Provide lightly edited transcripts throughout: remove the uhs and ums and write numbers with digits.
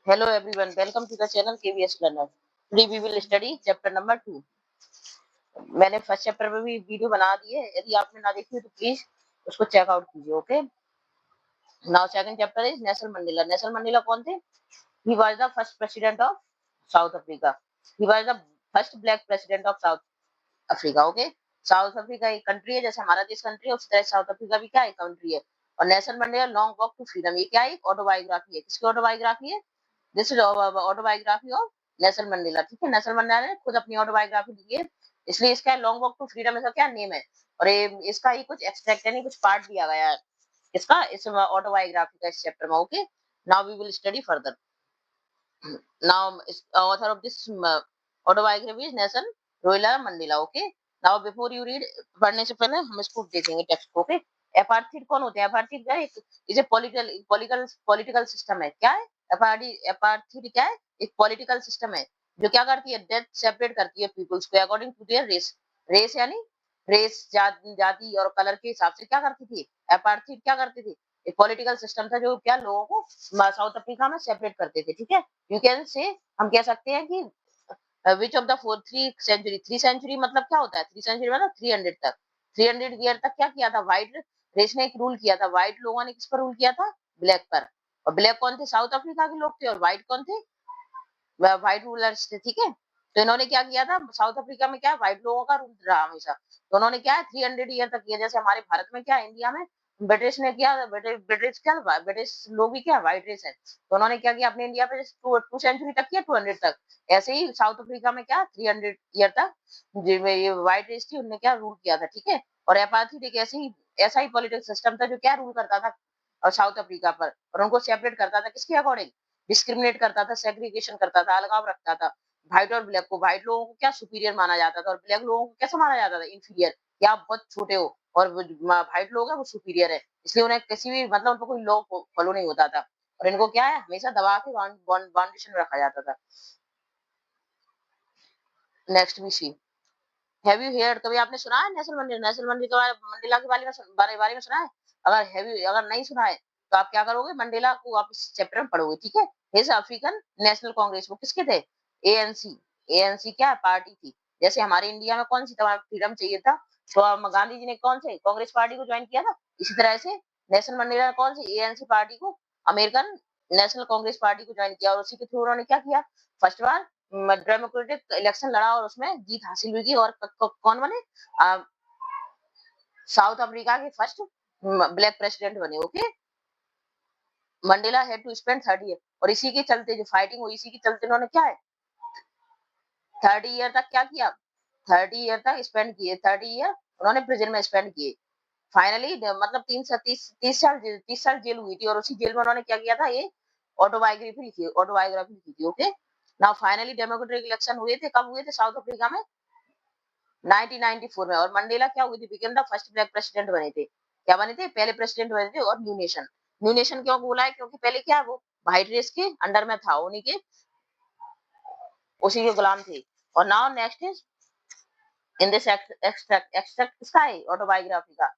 Hello everyone, welcome to the channel KVS Learner. Today we will study chapter number 2. मैंने first chapter में भी video बना दी है, यदि आपने ना देखी हो तो प्लीज उसको चेकआउट कीजिए. Okay, now second chapter is Nelson Mandela. Nelson Mandela कौन थे? He was the first president of South Africa. He was the first black president of South Africa. Okay, south Africa एक country है, जैसे हमारा देश country है उसी तरह साउथ अफ्रीका भी क्या है, कंट्री है. और Nelson Mandela long walk to freedom, ये क्या है, ऑटोबायोग्राफी है. किसकी ऑटोबायोग्राफी है? This is autobiography of Nelson Mandela. ठीक है, नेल्सन मंडेला ने खुद अपनी ऑटोबायोग्राफी लिखी है, इसलिए इसका लॉन्ग वॉक टू फ्रीडम इसका क्या नेम है. और ये इसका ही कुछ एक्सट्रैक्ट यानी कुछ पार्ट दिया गया है इसका इस ऑटोबायोग्राफी का इस चैप्टर में. Okay, now we will study further. Now, author of this autobiography is Nelson Royला Mandela. Okay, now before you read, पढ़ने से पहले हम इसको देखेंगे टेक्स्ट को. ओके, एपार्थीड कौन होते हैं? एपार्थीड क्या है? इज ए पॉलिटिकल सिस्टम है. क्या है एपार्थीड? क्या है? एक पॉलिटिकल सिस्टम है जो क्या करती है, डेथ सेपरेट करती है पीपल्स को according to their race. Race यानी रेस, जाति और कलर के हिसाब से क्या करती थी एपार्थीड, क्या करती थी, एक पॉलिटिकल सिस्टम था जो क्या लोगों को साउथ अफ्रीका में सेपरेट करते थे. ठीक है, यू कैन से, हम कह सकते हैं कि which of the four three century. Three century मतलब क्या होता है? थ्री सेंचुरी मतलब 300 तक, 300 ईयर तक क्या किया था, व्हाइट रेस ने एक रूल किया था. व्हाइट लोगों ने किस पर रूल किया था? ब्लैक पर. और ब्लैक कौन थे? साउथ अफ्रीका के लोग थे. और व्हाइट कौन थे? व्हाइट रूलर्स थे. ठीक है, तो इन्होंने क्या किया था, साउथ अफ्रीका में क्या व्हाइट लोगों का रूल रहा हमेशा. तो उन्होंने क्या है 300 ईयर तक किया. जैसे हमारे भारत में क्या, इंडिया में ब्रिटिश ने किया, ब्रिटिश लोग भी क्या व्हाइट रेस है, तो उन्होंने क्या किया अपने इंडिया पे टू सेंचुरी तक किया, 200 तक. ऐसे ही साउथ अफ्रीका में क्या 300 ईयर तक ये व्हाइट रेस थी, उन्होंने क्या रूल किया था. ठीक है, और एपार्थीड एक ऐसा ही पॉलिटिकल सिस्टम था जो क्या रूल करता था और साउथ अफ्रीका पर, और उनको सेपरेट करता था किसके अकॉर्डिंग, डिस्क्रिमिनेट करता था, सेग्रीगेशन करता था, अलगाव रखता था. व्हाइट और ब्लैक को, व्हाइट लोगों को क्या सुपीरियर माना जाता था और ब्लैक लोगों को कैसा माना जाता था, इंफीरियर, या आप बहुत छोटे हो. और व्हाइट लोग है वो सुपीरियर है, इसलिए उन्हें किसी भी मतलब उनको कोई लॉ फॉलो नहीं होता था, और इनको क्या है हमेशा दबा के बाउंडेशन में रखा जाता था. Next we see, have you heard, कभी आपने सुना है नेल्सन मंडेला के बारे में सुना है? अगर नहीं सुना है तो आप क्या करोगे, मंडेला को आप इस चैप्टर में पढ़ोगे. ठीक है, हिज अफ्रीकन नेशनल कांग्रेस, वो किसके थे? एएनसी. एएनसी क्या पार्टी थी, जैसे हमारे इंडिया में कौन सी फ्रीडम चाहिए था, तो गांधी जी ने कौन से कांग्रेस पार्टी को ज्वाइन किया था. इसी तरह से नेशनल मंडेला ने कौन सी एएनसी पार्टी को, अमेरिकन नेशनल कांग्रेस पार्टी को ज्वाइन किया, और उसी के थ्रू उन्होंने क्या किया, फर्स्ट बार डेमोक्रेटिक इलेक्शन लड़ा और उसमें जीत हासिल हुई की, और कौन बने, साउथ अफ्रीका के फर्स्ट ब्लैक प्रेसिडेंट बने. Okay, Mandela had to spend 30 year, और इसी के चलते जो फाइटिंग हुई, इसी के चलते उन्होंने क्या है 30 ईयर तक क्या किया, 30 ईयर तक स्पेंड किए, 30 ईयर उन्होंने प्रिजन में स्पेंड किए. फाइनली मतलब 30 साल जेल हुई थी, और उसी जेल में उन्होंने क्या किया था, ये ऑटोबायोग्राफी लिखी थी. Okay, now finally democratic election हुए थे, कब हुए थे, साउथ अफ्रीका में 1994 में. और मंडेला क्या हुई थी, became the first black president बने थे. क्या बने थे? पहले प्रेसिडेंट बने थे. और न्यू नेशन क्यों बोला है, क्योंकि पहले क्या वो व्हाइट रेस के अंडर में था, उन्हीं के उसी के गुलाम थे. और now next is in this extract किसका है, ऑटोबायोग्राफी का.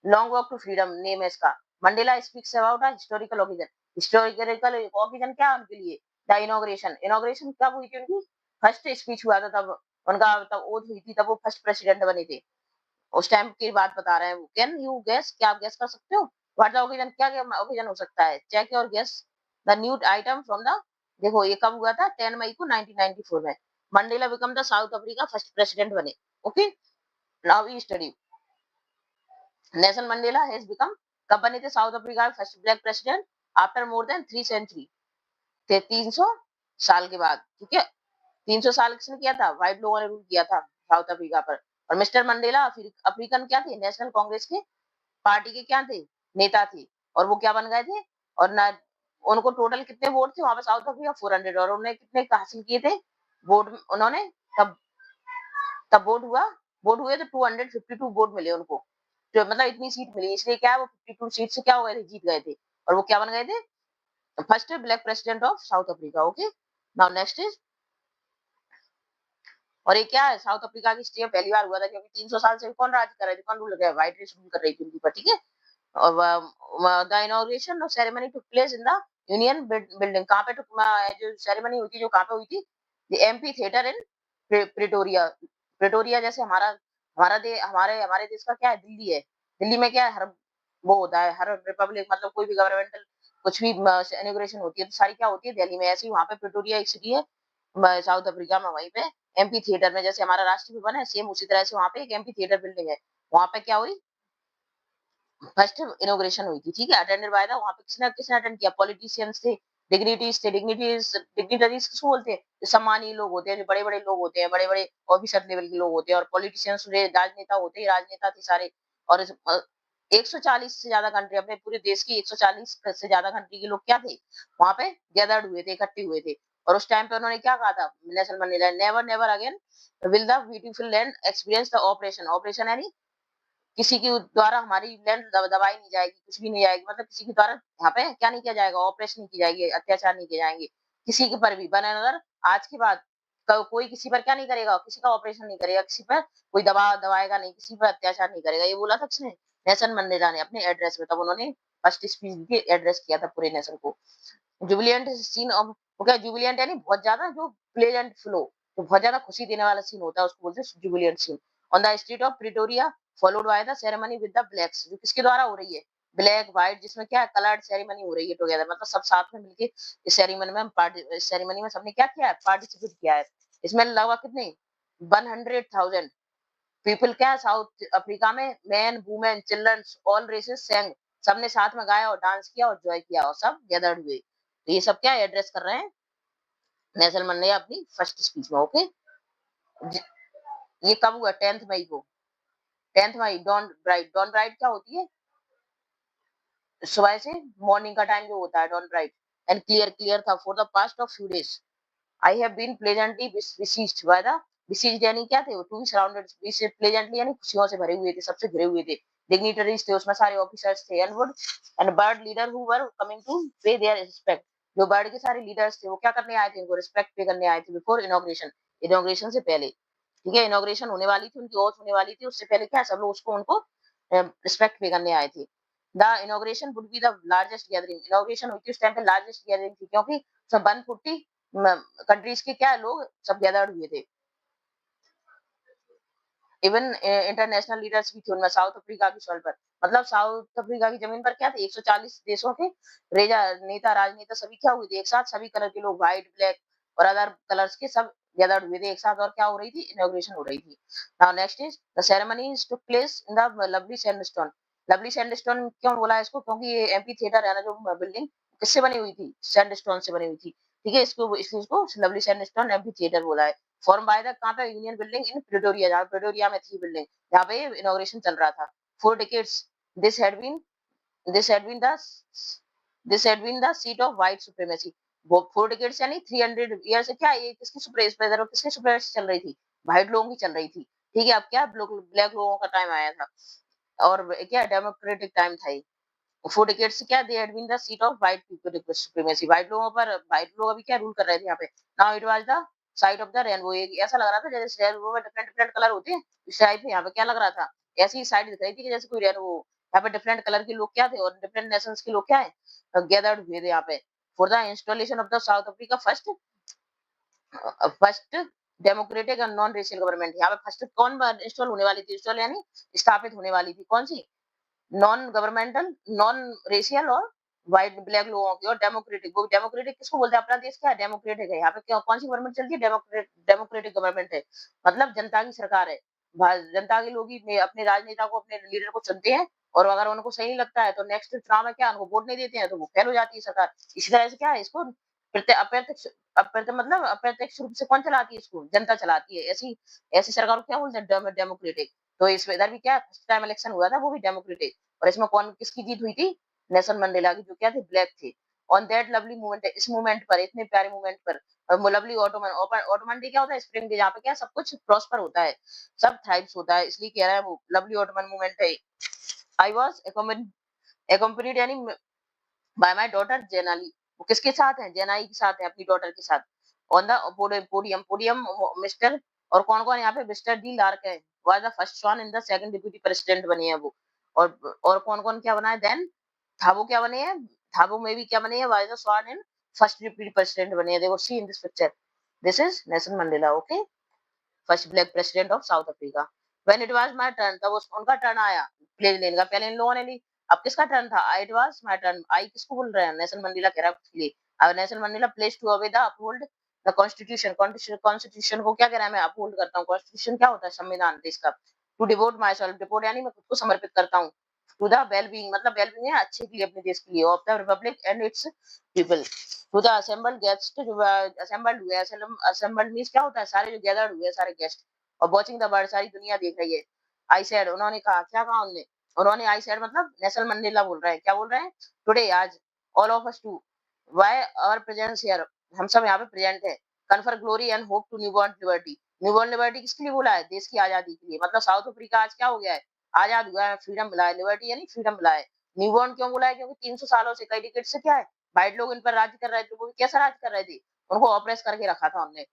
Long walk to freedom name है इसका. Mandela speaks about a historical occasion. Historical occasion क्या है उनके लिए, द इनॉग्रेशन. इनॉग्रेशन कब हुई थी उनकी, फर्स्ट स्पीच हुआ था तब उनका, तब ओथ हुई थी, तब वो फर्स्ट प्रेसिडेंट बने थे. उस टाइम की बात बता रहे हैं वो. कैन यू गेस, क्या आप गेस कर सकते हो, व्हाट द ओकेजन, क्या क्या ओकेजन हो सकता है, check your guess. The new item from the, देखो ये कब हुआ था, 10 मई को 1994 में. Mandela become the South Africa first president बने. Okay, now we study Nelson Mandela has become, कब बने थे South Africa first black president, after more than 3 century, 300 साल के बाद. ठीक है, 300 साल किसने किया था, व्हाइट लोगों ने रूल किया था साउथ अफ्रीका पर. और मिस्टर मंडेला अफ्रीकन क्या थे, नेशनल कांग्रेस के पार्टी के क्या थे, नेता थे. और वो क्या बन गए थे, और ना उनको टोटल कितने वोट थे वहां पे साउथ अफ्रीका, 400. और उन्होंने कितने हासिल किए थे वोट, उन्होंने तब तब वोट हुए तो 252 वोट मिले उनको, जो मतलब इतनी सीट मिली, इसलिए क्या है वो 52 सीट से क्या हो गए थे, जीत गए थे. और वो क्या बन गए थे, first black president of South Africa. Okay, now next is, और ये क्या है, साउथ अफ्रीका की हिस्ट्री में पहली बार हुआ था, क्योंकि 300 साल से कौन राज कर रहे थे, कौन रूल कर रहे, व्हाइट रेस रूल कर रही थी उनके ऊपर. ठीक है, और the inauguration ceremony took place in the union building. कहाँ पे जो सेरेमनी हुई थी, जो कहाँ पे हुई थी, MP theatre in Pretoria. Pretoria जैसे हमारे हमारे देश का क्या है, दिल्ली है। दिल्ली में क्या है, हर वो होता है, हर रिपब्लिक मतलब कोई भी गवर्नमेंटल कुछ भी इनॉग्रेशन होती है तो सारी क्या होती है दिल्ली में। ऐसे ही वहाँ पे प्रिटोरिया एक सिटी है साउथ अफ्रीका में, वहीं पे एमपी थिएटर में, जैसे हमारा राष्ट्रीय भवन है सेम उसी तरह से वहाँ पे एक एमपी थिएटर बिल्डिंग है। वहाँ पे क्या हुई, फर्स्ट इनॉग्रेशन हुई थी, ठीक है। अटेंडेड बाय द, वहाँ पे किसने अटेंड किया, पॉलिटिशियंस थे, डिग्निटरीज किसको बोलते हैं, जो सम्मानीय लोग होते हैं, जो बड़े बड़े लोग होते हैं, बड़े बड़े ऑफिसर लेवल के लोग होते हैं। और पॉलिटिशियंस राजनेता होते हैं, राजनेता थे सारे। और 140 से ज्यादा कंट्री, अपने पूरे देश की 140 से ज्यादा कंट्री के लोग क्या थे, वहां पे गैदर्ड हुए थे, इकट्ठे हुए थे। और उस टाइम पे उन्होंने क्या कहा था, Nelson Mandela, never never again will the beautiful land experience the operation. Operation यानी किसी के द्वारा हमारी लैंड दबाई नहीं जाएगी, कुछ भी नहीं जाएगी, मतलब किसी के द्वारा यहाँ पे क्या नहीं किया जाएगा, ऑपरेशन नहीं की जाएगी, अत्याचार नहीं किए जाएंगे किसी के पर भी। बन अनदर, आज के बाद कोई किसी पर क्या नहीं करेगा, किसी का ऑपरेशन नहीं करेगा, किसी पर कोई दबाएगा नहीं, किसी पर अत्याचार नहीं करेगा। ये बोला था किसने, नेल्सन मंडेला ने अपने एड्रेस में। तब उन्होंने फर्स्ट स्पीच दी, एड्रेस किया था पूरे नेशन को। जुबिलियंट सीन ऑफ, वो क्या जुबिलियंट यानी बहुत ज्यादा जो प्लेजेंट फ्लो, तो बहुत ज्यादा खुशी देने वाला सीन होता है, उसको बोलते हैं jubilant scene. On the street of Pretoria followed by the ceremony with the blacks, जो किसके द्वारा हो रही है, ब्लैक व्हाइट, जिसमें क्या कलर्ड सेरेमनी हो रही है टुगेदर, मतलब सब साथ में मिलके इस सेरेमनी में सबने क्या किया है, पार्टिसिपेट किया है। इसमें लगभग कितने 100,000 पीपल क्या साउथ अफ्रीका में, man women childrens all races sang, सबने साथ में गाया और डांस किया और एंजॉय किया और सब गैदर्ड हुए। तो ये सब क्या एड्रेस कर रहे हैं नेल्सन मंडेला अपनी फर्स्ट स्पीच में, ओके। ये कब हुआ, 10 मई को, 10 मई। डॉन ब्राइट क्या होती है, सुबह से मॉर्निंग का टाइम जो होता है, dawn bright. And clear clear था for the past of few days I have been pleasantly besieged by the, besieged यानी क्या थे वो, टू बी सराउंडेड, प्लेजेंटली यानी खुशियों से भरे हुए थे, सबसे घिरे हुए थे। डिग्निटरीज थे, उसमें सारे ऑफिसर्स थे, and bird leader who were coming to pay their respect, जो बर्ड के सारे लीडर्स थे वो क्या करने आए थे, इनको रिस्पेक्ट पे करने आए थे बिफोर इनॉग्रेशन, इनॉग्रेशन से पहले, ठीक है। इनॉग्रेशन होने वाली थी, उनकी ओथ होने वाली थी, उससे पहले क्या सब लोग उसको उनको रिस्पेक्ट पे करने आए थे। The inauguration would be the largest gathering, inauguration हुई थी उस टाइम पे लार्जेस्ट गैदरिंग थी, क्योंकि सब 140 कंट्रीज के क्या लोग सब गैदर्ड हुए थे। इवन इंटरनेशनल लीडर्स भी थे उनमें, साउथ अफ्रीका की सॉइल पर, मतलब साउथ अफ्रीका की जमीन पर क्या थे, 140 देशों के रेजा नेता राजनेता सभी क्या हुए थे एक साथ, सभी कलर के लोग, व्हाइट ब्लैक और अदर कलर्स के सब गैदर्ड हुए थे एक साथ, और क्या हो रही थी, इनॉग्रेशन हो रही थी। Now next is the ceremony took place in the lovely sandstone. Lovely sandstone क्यों बोला है इसको, क्योंकि ये एमपी थिएटर है ना जो बिल्डिंग, किससे बनी हुई थी, सैंडस्टोन से बनी हुई थी, ठीक है। इसको इसलिए इसको लवली सैंडस्टोन एमपी थिएटर बोला है। फॉर्म बाय द, कहाँ पे, यूनियन बिल्डिंग इन प्रिटोरिया, जहाँ प्रिटोरिया में थी बिल्डिंग, जहाँ पे इनॉग्रेशन चल रहा था। 4 decades this had been this had been the this had been the seat of white supremacy. वो 4 decades यानी 300 ईयर से क्या ये किसकी सुप्रीमेसी चल रही थी, व्हाइट लोगों की चल रही थी, ठीक है। अब क्या ब्लैक लोगों का टाइम आया था, और क्या डेमोक्रेटिक टाइम था ये। 4 decades से क्या, they had been the seat of white people supremacy, white लोगों पर, व्हाइट लोग अभी क्या रूल कर रहे थे यहाँ पे। Now it was the side of the rainbow, एक ऐसा लग रहा था जैसे रेनबो में डिफरेंट डिफरेंट कलर होते हैं, इस टाइप में यहाँ पे क्या लग रहा था, ऐसी साइड दिख रही थी कि जैसे कोई रेनबो, यहाँ पे डिफरेंट कलर के लोग क्या थे और डिफरेंट नेशंस के लोग क्या है गैदर्ड हुए थे यहाँ पे for the installation of the South Africa first first democratic and non racial government. यहाँ पे फर्स्ट कौन इंस्टॉल होने वाली थी, इंस्टॉल यानी स्थापित होने वाली थी, कौन सी, नॉन गवर्नमेंटल, नॉन रेशियल और व्हाइट ब्लैक लोगों की, और डेमोक्रेटिक, वो डेमोक्रेटिक किसको बोलते हैं, अपना देश क्या है डेमोक्रेटिक है। यहाँ पे क्या कौन सी गवर्नमेंट चलती है, डेमोक्रेटिक गवर्नमेंट है, मतलब जनता की सरकार है। जनता के लोग ही अपने राजनेता को, अपने लीडर को चुनते हैं, और अगर उनको सही लगता है तो नेक्स्ट चुनाव में क्या उनको वोट नहीं देते हैं तो वो फेल हो जाती है सरकार। इसी तरह से क्या है इसको अप्रत्यक्ष, मतलब अप्रत्यक्ष रूप से कौन चलाती है इसको, जनता चलाती है। ऐसी ऐसी सरकार को क्या बोलते हैं, डेमोक्रेटिक। तो इस इधर भी क्या फर्स्ट टाइम इलेक्शन हुआ था वो भी डेमोक्रेटिक, और इसमें कौन किसकी जीत हुई थी, नेल्सन मंडेला की, जो क्या थे ब्लैक थे। ऑन दैट लवली मूवमेंट, इस मूवमेंट पर, इतने प्यारे मूवमेंट पर, लवली ऑटोमन डे क्या होता है, स्प्रिंग डे, जहाँ पे क्या सब कुछ प्रॉस्पर होता है, सब थ्राइव्स होता है, इसलिए कह रहा है वो लवली ऑटोमन मूवमेंट है। आई वाज accompanied यानी बाय माय डॉटर जेनाली, वो किसके साथ है, जेनाई के साथ है, अपनी डॉटर के साथ। ऑन द पोडियम, मिस्टर, और कौन कौन यहाँ पे, मिस्टर डी लार्क है, was the first son in the second deputy president बने हैं वो। और कौन कौन क्या बना है देन, था वो क्या बने हैं, थाबो में भी क्या बने हैं, was the sworn in first deputy president बने हैं। देखो see in this picture, this is Nelson Mandela, okay, first black president of South Africa. When it was my turn, तब उनका टर्न आया प्लेज लेने का, पहले इन लोगों ने ली, अब किसका टर्न था, इट वाज माय टर्न, आई किसको बोल रहे हैं, नेल्सन मंडेला कह रहा है खुद के लिए। अब Nelson Mandela pledge to obey the uphold the constitution, constitution को क्या कह रहा है, मैं अपहोल्ड करता हूँ, कॉन्स्टिट्यूशन क्या होता है, संविधान देश का, to devote myself, devote यानी मैं खुद को समर्पित करता हूँ, टू द वेल बीइंग, मतलब वेल बीइंग है अच्छे के लिए, अपने देश के लिए, of the republic and its people, to the assembled guest, जो असेंबल्ड हुए, असेंबल्ड मींस क्या होता है, सारे जो गैदर्ड हुए सारे गेस्ट, और वॉचिंग द बर्ड, सारी दुनिया देख रही है। आई सेड, उन्होंने कहा, क्या कहा उन्होंने, उन्होंने आई सेड मतलब नेल्सन मंडेला बोल रहे हैं, क्या बोल रहे हैं, टुडे आज, all of us to, why our presence here, हम सब यहाँ पे प्रेजेंट है, confer glory and hope to newborn liberty, newborn liberty किसके लिए बोला है, देश की आजादी के लिए, मतलब साउथ अफ्रीका आज क्या हो गया है, आजाद हुआ है, फ्रीडम मिला है, लिबर्टी यानी फ्रीडम मिला है। न्यूबॉर्न क्यों बोला है, क्योंकि 300 सालों से, कई डिकेड से क्या है, व्हाइट लोग इन पर राज्य कर रहे थे, वो भी कैसा राज्य कर रहे थे, उनको ऑपरेस करके रखा था उनने,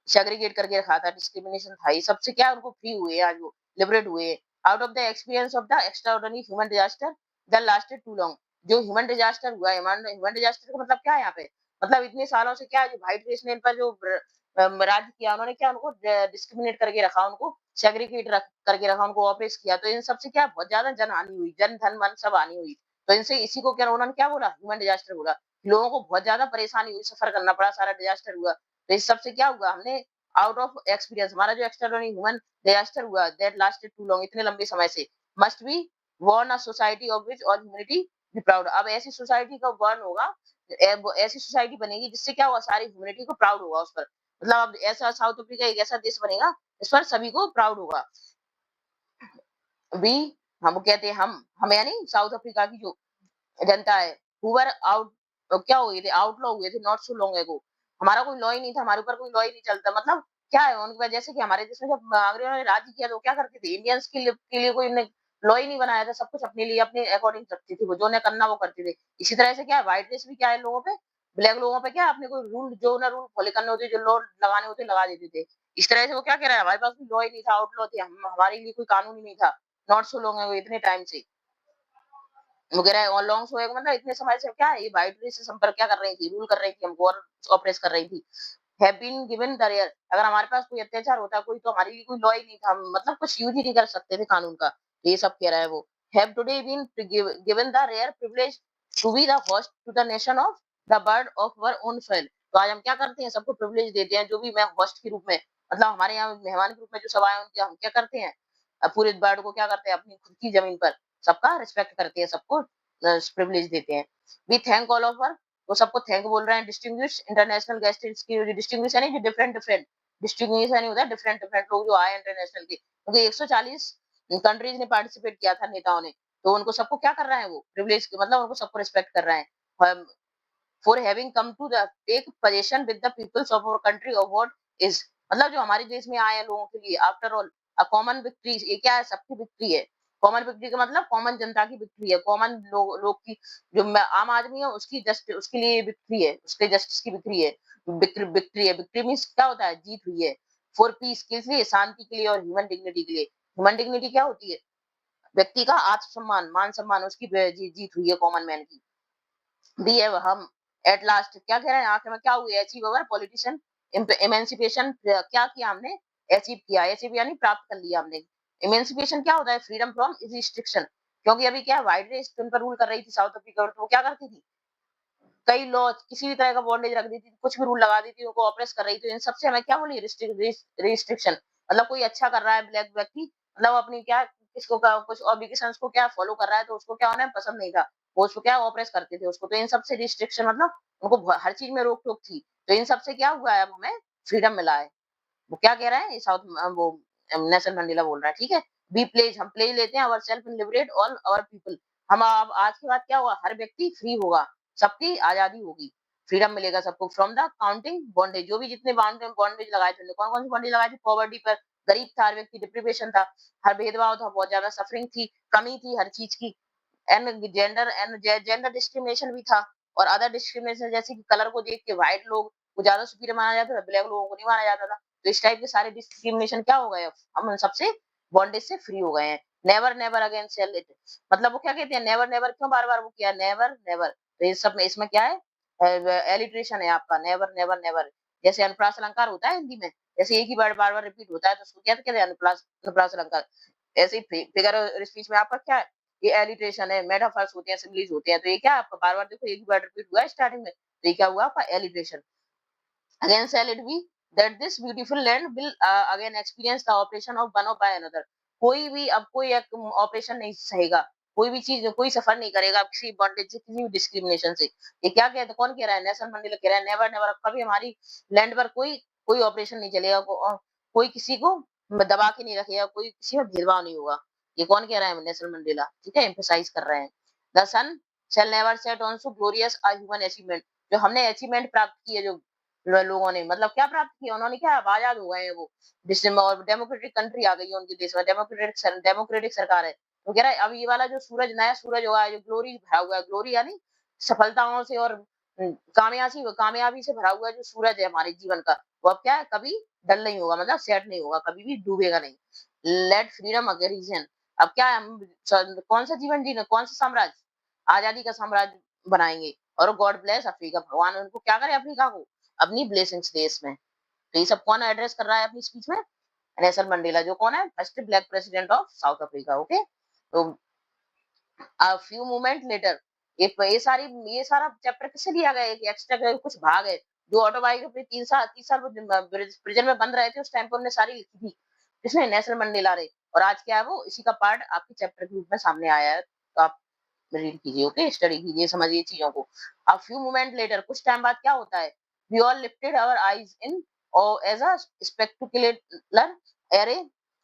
सेग्रीगेट करके रखा था, डिस्क्रिमिनेशन था, ये सबसे क्या उनको फ्री हुए, आज वो लिबरेट हुए। Out of the experience of the extraordinary human disaster that lasted too long, जो ह्यूमन डिजास्टर हुआ है, ह्यूमन डिजास्टर का मतलब क्या है यहाँ पे, मतलब इतने सालों से क्या है, जो व्हाइट रेस ने इन पर जो राज्य किया, उन्होंने क्या उनको डिस्क्रिमिनेट करके रखा, उनको सेग्रीगेट करके रखा, उनको ऑपरेस किया, तो इन सबसे क्या बहुत ज्यादा जन हानि हुई, जन धन मन सब हानि हुई, तो इनसे इसी को क्या उन्होंने क्या बोला, ह्यूमन डिजास्टर बोला, लोगों को बहुत ज्यादा परेशानी हुई, सफर करना पड़ा, सारा डिजास्टर हुआ, तो इस सबसे क्या हुआ, हमने आउट ऑफ एक्सपीरियंस, हमारा जो एक्सटर्नल ह्यूमन डिजास्टर हुआ दैट लास्टेड टू लॉन्ग, इतने लंबे समय से, must be Warne a society of which all humanity be proud, अब ऐसी सोसाइटी का बर्न होगा, ऐसी सोसाइटी बनेगी जिससे क्या होगा, सारी ह्यूमैनिटी को प्राउड होगा उस पर, मतलब अब ऐसा साउथ अफ्रीका एक ऐसा देश बनेगा इस पर सभी को प्राउड होगा। वी, हम कहते हैं हम यानी साउथ अफ्रीका की जो जनता है, हु वर आउट, क्या हुए थे, आउटलॉ हुए थे नॉट सो लॉन्ग एगो, हमारा कोई लॉ ही नहीं था, हमारे ऊपर कोई लॉ ही नहीं चलता, मतलब क्या है उनकी वजह, जैसे कि हमारे देश में जब अंग्रेजों ने राज्य किया तो क्या करते थे, इंडियंस के लिए कोई लॉ ही नहीं बनाया था, सब कुछ अपने लिए अपने अकॉर्डिंग रखते थे, वो जो ने करना वो करते थे। इसी तरह से क्या है, व्हाइट रेस भी क्या है, लोगों पे, ब्लैक लोगों पे क्या है, अपने कोई रूल जो ना रूल फॉलो करने होते, जो लॉ लगाने होते लगा देते थे। इस तरह से वो क्या कह रहा है, हमारे पास कोई लॉ ही नहीं था, आउटलॉ थे हम, हमारे लिए कोई कानून ही नहीं था, नॉट सो लॉन्ग एगो, इतने टाइम से वगैरह, और लॉन्ग सोएगा मतलब इतने समय से क्या है, ये वाइट रेस हम पर क्या कर रही थी, रूल कर रही थी, हमको और ऑपरेस कर रही थी। Have been given the rare, अगर हमारे पास कोई अत्याचार होता कोई, तो हमारे लिए कोई लॉ ही नहीं था, हम मतलब कुछ यूज ही नहीं कर सकते थे कानून का, ये सब कह रहा है वो। Have today been given the rare privilege to be the host to the nation of the bird of our own soil, तो आज हम क्या करते हैं, सबको प्रिविलेज देते हैं, जो भी मैं होस्ट के रूप में, मतलब हमारे यहाँ मेहमान के रूप में जो सब आए उनके हम क्या करते हैं, पूरे बर्ड को क्या करते हैं, अपनी खुद की जमीन पर सबका रिस्पेक्ट करते हैं, सबको प्रिविलेज देते हैं। वी थैंक ऑल ऑफ, वो सबको थैंक बोल रहे हैं, डिस्टिंग्विश इंटरनेशनल गेस्ट्स की, जो डिस्टिंग्विश है नहीं, जो डिफरेंट डिफरेंट डिस्टिंग्विश नहीं होता, डिफरेंट डिफरेंट लोग जो आए इंटरनेशनल के, क्योंकि 140 कंट्रीज ने पार्टिसिपेट किया था नेताओं ने, तो उनको सबको क्या कर रहा है वो प्रिविलेज, मतलब उनको सबको रिस्पेक्ट कर रहा है, for having come to the take position with the peoples of our country of what is, मतलब जो हमारे देश में आए हैं लोगों के लिए, after all a common victory, ये क्या है, सबकी विक्ट्री है, कॉमन विक्ट्री का मतलब कॉमन जनता की विक्ट्री है, कॉमन लोग की, जो आम आदमी है उसकी जस्ट उसके लिए विक्ट्री है, उसके जस्टिस की विक्ट्री है, विक्ट्री है, विक्ट्री मींस क्या होता है, जीत हुई है, फॉर पीस के लिए, शांति के लिए, और ह्यूमन डिग्निटी के लिए। ह्यूमन डिग्निटी क्या होती है, व्यक्ति का आत्मसम्मान, मान सम्मान, उसकी जीत हुई है कॉमन मैन की। वी हैव, हम एट लास्ट क्या कह रहे हैं, आखिर में क्या हुई, अचीव अवर पॉलिटिशियन इमेंसिपेशन, क्या किया हमने, अचीव किया, अचीव यानी प्राप्त कर लिया हमने। इमेंसिपेशन क्या होता है, फ्रीडम फ्रॉम रिस्ट्रिक्शन, क्योंकि अभी क्या व्हाइट रेस उन पर रूल कर रही थी साउथ अफ्रीका, तो वो क्या करती थी, कई लॉ किसी भी तरह का बॉन्डेज रख देती थी, कुछ भी रूल लगा देती थी, उनको ऑपरेस कर रही थी, इन सबसे हमें क्या बोली, रिस्ट्रिक्शन, मतलब कोई अच्छा कर रहा है ब्लैक व्यक्ति, मतलब अपनी क्या किसको का कुछ ऑब्लिगेशंस को क्या फॉलो कर रहा है, तो उसको क्या उन्हें पसंद नहीं था, वो उसको क्या ऑपरेस करते थे उसको, तो इन सबसे रिस्ट्रिक्शन मतलब उनको हर चीज में रोक टोक थी, तो इन सबसे क्या हुआ है, अब हमें फ्रीडम मिला है। वो क्या कह रहा है, ये साउथ वो नेल्सन मंडेला बोल रहा है, ठीक है। वी प्लेज, हम प्लेज लेते हैं, our self in liberate all our people, हम अब आज के बाद क्या हुआ, हर व्यक्ति फ्री होगा, सबकी आजादी होगी, फ्रीडम मिलेगा सबको, फ्रॉम द काउंटिंग बॉन्डेज, जो भी जितने बॉन्डेज लगाए थे, कौन कौन से बॉन्डेज लगाए थे, पॉवर्टी पर, गरीब था हर व्यक्ति, डिप्रीवेशन था, हर भेदभाव था, बहुत ज्यादा सफरिंग थी, कमी थी हर चीज की, एंड जेंडर डिस्क्रिमिनेशन भी था, और अदर डिस्क्रिमिनेशन जैसे कि कलर को देख के व्हाइट लोग को ज्यादा सुपीरियर माना जाता था, ब्लैक लोगों को नहीं माना जाता था, तो इस टाइप के सारे डिस्क्रिमिनेशन क्या हो गए, हम उन सबसे बॉन्डेज से फ्री हो गए हैं। Never never again sell it, मतलब वो क्या कहते हैं, नेवर नेवर क्यों बार बार वो किया, नेवर नेवर, तो ये सब में इसमें क्या है, एलिट्रेशन है आपका, नेवर नेवर नेवर। जैसे अनुप्रास अलंकार होता है हिंदी में, जैसे एक ही वर्ड बार बार रिपीट होता है तो उसको क्या कहते हैं, अनुप्रास अनुप्रास अलंकार। ऐसे ही फिगर स्पीच में आपका क्या है, ये एलिट्रेशन है, मेटाफर्स होते हैं, सिमिलीज होते हैं। तो ये क्या है आपका, बार बार देखो एक ही वर्ड रिपीट हुआ है स्टार्टिंग में, तो ये क्या हुआ आपका, alliteration. Again shall it be that this beautiful land will again experience the operation of one by another। कोई भी अब कोई एक ऑपरेशन नहीं सहेगा, कोई भी चीज, कोई सफर नहीं करेगा किसी बॉन्डेज से, किसी भी डिस्क्रिमिनेशन से। ये क्या कहते, कौन कह रहा है, नेल्सन मंडेला कह रहा है, नेवर नेवर, कभी हमारी लैंड पर कोई कोई ऑपरेशन नहीं चलेगा, कोई किसी को दबा के नहीं रखेगा, कोई किसी में भेदभाव नहीं होगा। ये कौन कह रहा है, नेल्सन मंडेला, ठीक है, एम्फेसाइज कर रहे हैं। The sun shall never set on so glorious a human achievement। जो हमने अचीवमेंट प्राप्त की है, जो लोगों ने, मतलब क्या प्राप्त किया उन्होंने, क्या आजाद हो गए हैं वो, जिसमें और डेमोक्रेटिक कंट्री आ गई है उनके देश में, डेमोक्रेटिक सरकार है। तो कह रहा है अब ये वाला जो सूरज, नया सूरज होगा, जो ग्लोरी भरा हुआ है, ग्लोरी यानी सफलताओं से और कामयाबी से भरा हुआ जो सूरज है हमारे जीवन का, वो अब क्या है, कभी डल नहीं होगा, मतलब सेट नहीं होगा, कभी भी डूबेगा नहीं। लेट फ्रीडम अगेरिजन। अब क्या है, हम कौन सा जीवन जीना, कौन सा साम्राज्य, आजादी का साम्राज्य बनाएंगे। और गॉड ब्लेस अफ्रीका, भगवान उनको क्या करे, अफ्रीका को अपनी ब्लेसिंग्स दे इसमें। तो ये सब कौन एड्रेस कर रहा है अपनी स्पीच में, नेल्सन मंडेला, जो कौन है, first black president of South Africa. Okay, तो a few moment later, ये सारा चैप्टर किससे दिया गया है, एक्स्ट्रा कुछ भाग है जो ऑटोबायोग्राफी 3 साल प्रिजन में बंद रहे थे उस टाइम पर उन्होंने सारी लिखी थी, इसमें नेल्सन मंडेला रे। और आज क्या है, वो इसी का पार्ट आपके चैप्टर के रूप में सामने आया है, तो आप रीड कीजिए, ओके, स्टडी कीजिए, समझिए चीजों को। a few moment later, कुछ टाइम बाद क्या होता है, we all lifted our eyes in as a spectacular array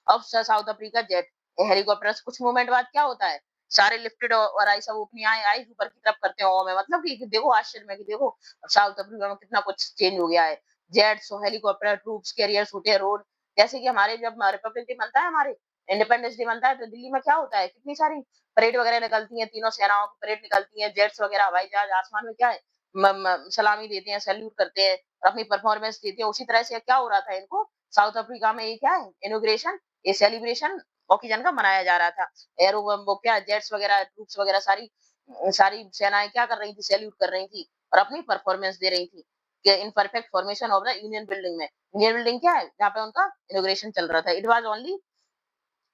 of South Africa jet helicopters. कुछ मोमेंट बाद क्या होता है, सारे लिफ्टेड और आई सब अपनी आई ऊपर की तरफ करते हैं, ओ में मतलब कि देखो आश्चर्य में कि देखो साउथ अफ्रीका में कितना कुछ चेंज हो गया है। जेट्स, हेलीकॉप्टर, ट्रूप्स, कैरियर्स होते हैं, रोड, जैसे कि हमारे जब रिपब्लिक डे बनता है, हमारे इंडिपेंडेंस डे बनता है, तो दिल्ली में क्या होता है, कितनी सारी परेड वगैरह निकलती हैं, तीनों सेनाओं की परेड निकलती है, जेट्स वगैरह, हवाई जहाज आसमान में क्या है, सलामी देते हैं, सैल्यूट करते हैं और अपनी परफॉर्मेंस देते हैं। उसी तरह से क्या हो रहा था इनको साउथ अफ्रीका में, ये क्या है, इनोग्रेशन, ये सेलिब्रेशन ऑक्सीजन का मनाया जा रहा था। एरो वो क्या, जेट्स वगैरह, ट्रूप्स वगैरह, सारी सारी सेनाएं क्या कर रही थी, सैल्यूट कर रही थी और अपनी परफॉर्मेंस दे रही थी कि in perfect formation of the union building में। यूनियन बिल्डिंग क्या है, जहाँ पे उनका इनोग्रेशन चल रहा था।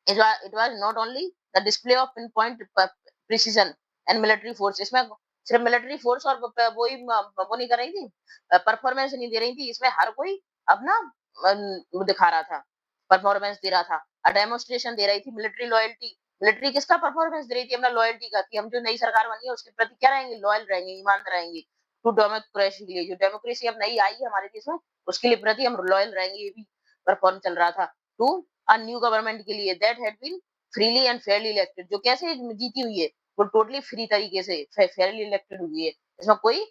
It was not only the display of pinpoint precision and military force। इसमें सिर्फ मिलिट्री फोर्स और वो ही वो नहीं कर रही थी, परफॉर्मेंस नहीं दे रही थी, इसमें हर कोई अपना दिखा रहा था, परफॉर्मेंस दे रहा था, डेमोन्स्ट्रेशन दे रही थी, मिलिट्री लॉयल्टी। मिलिट्री किसका परफॉर्मेंस दे रही थी, अपना लॉयल्टी का, कि हम जो नई सरकार बनी है उसके प्रति क्या रहेंगे, लॉयल रहेंगे, ईमानदार रहेंगे। टू डेमोक्रेसी के लिए, जो डेमोक्रेसी अब नई आई है हमारे देश में, उसके लिए प्रति हम लॉयल रहेंगे, ये भी परफॉर्म चल रहा था। टू a new government के लिए that had been freely and fairly elected, जो कैसे जीती हुई है, वो टोटली फ्री तरीके से फेयरली इलेक्टेड हुई है, इसमें कोई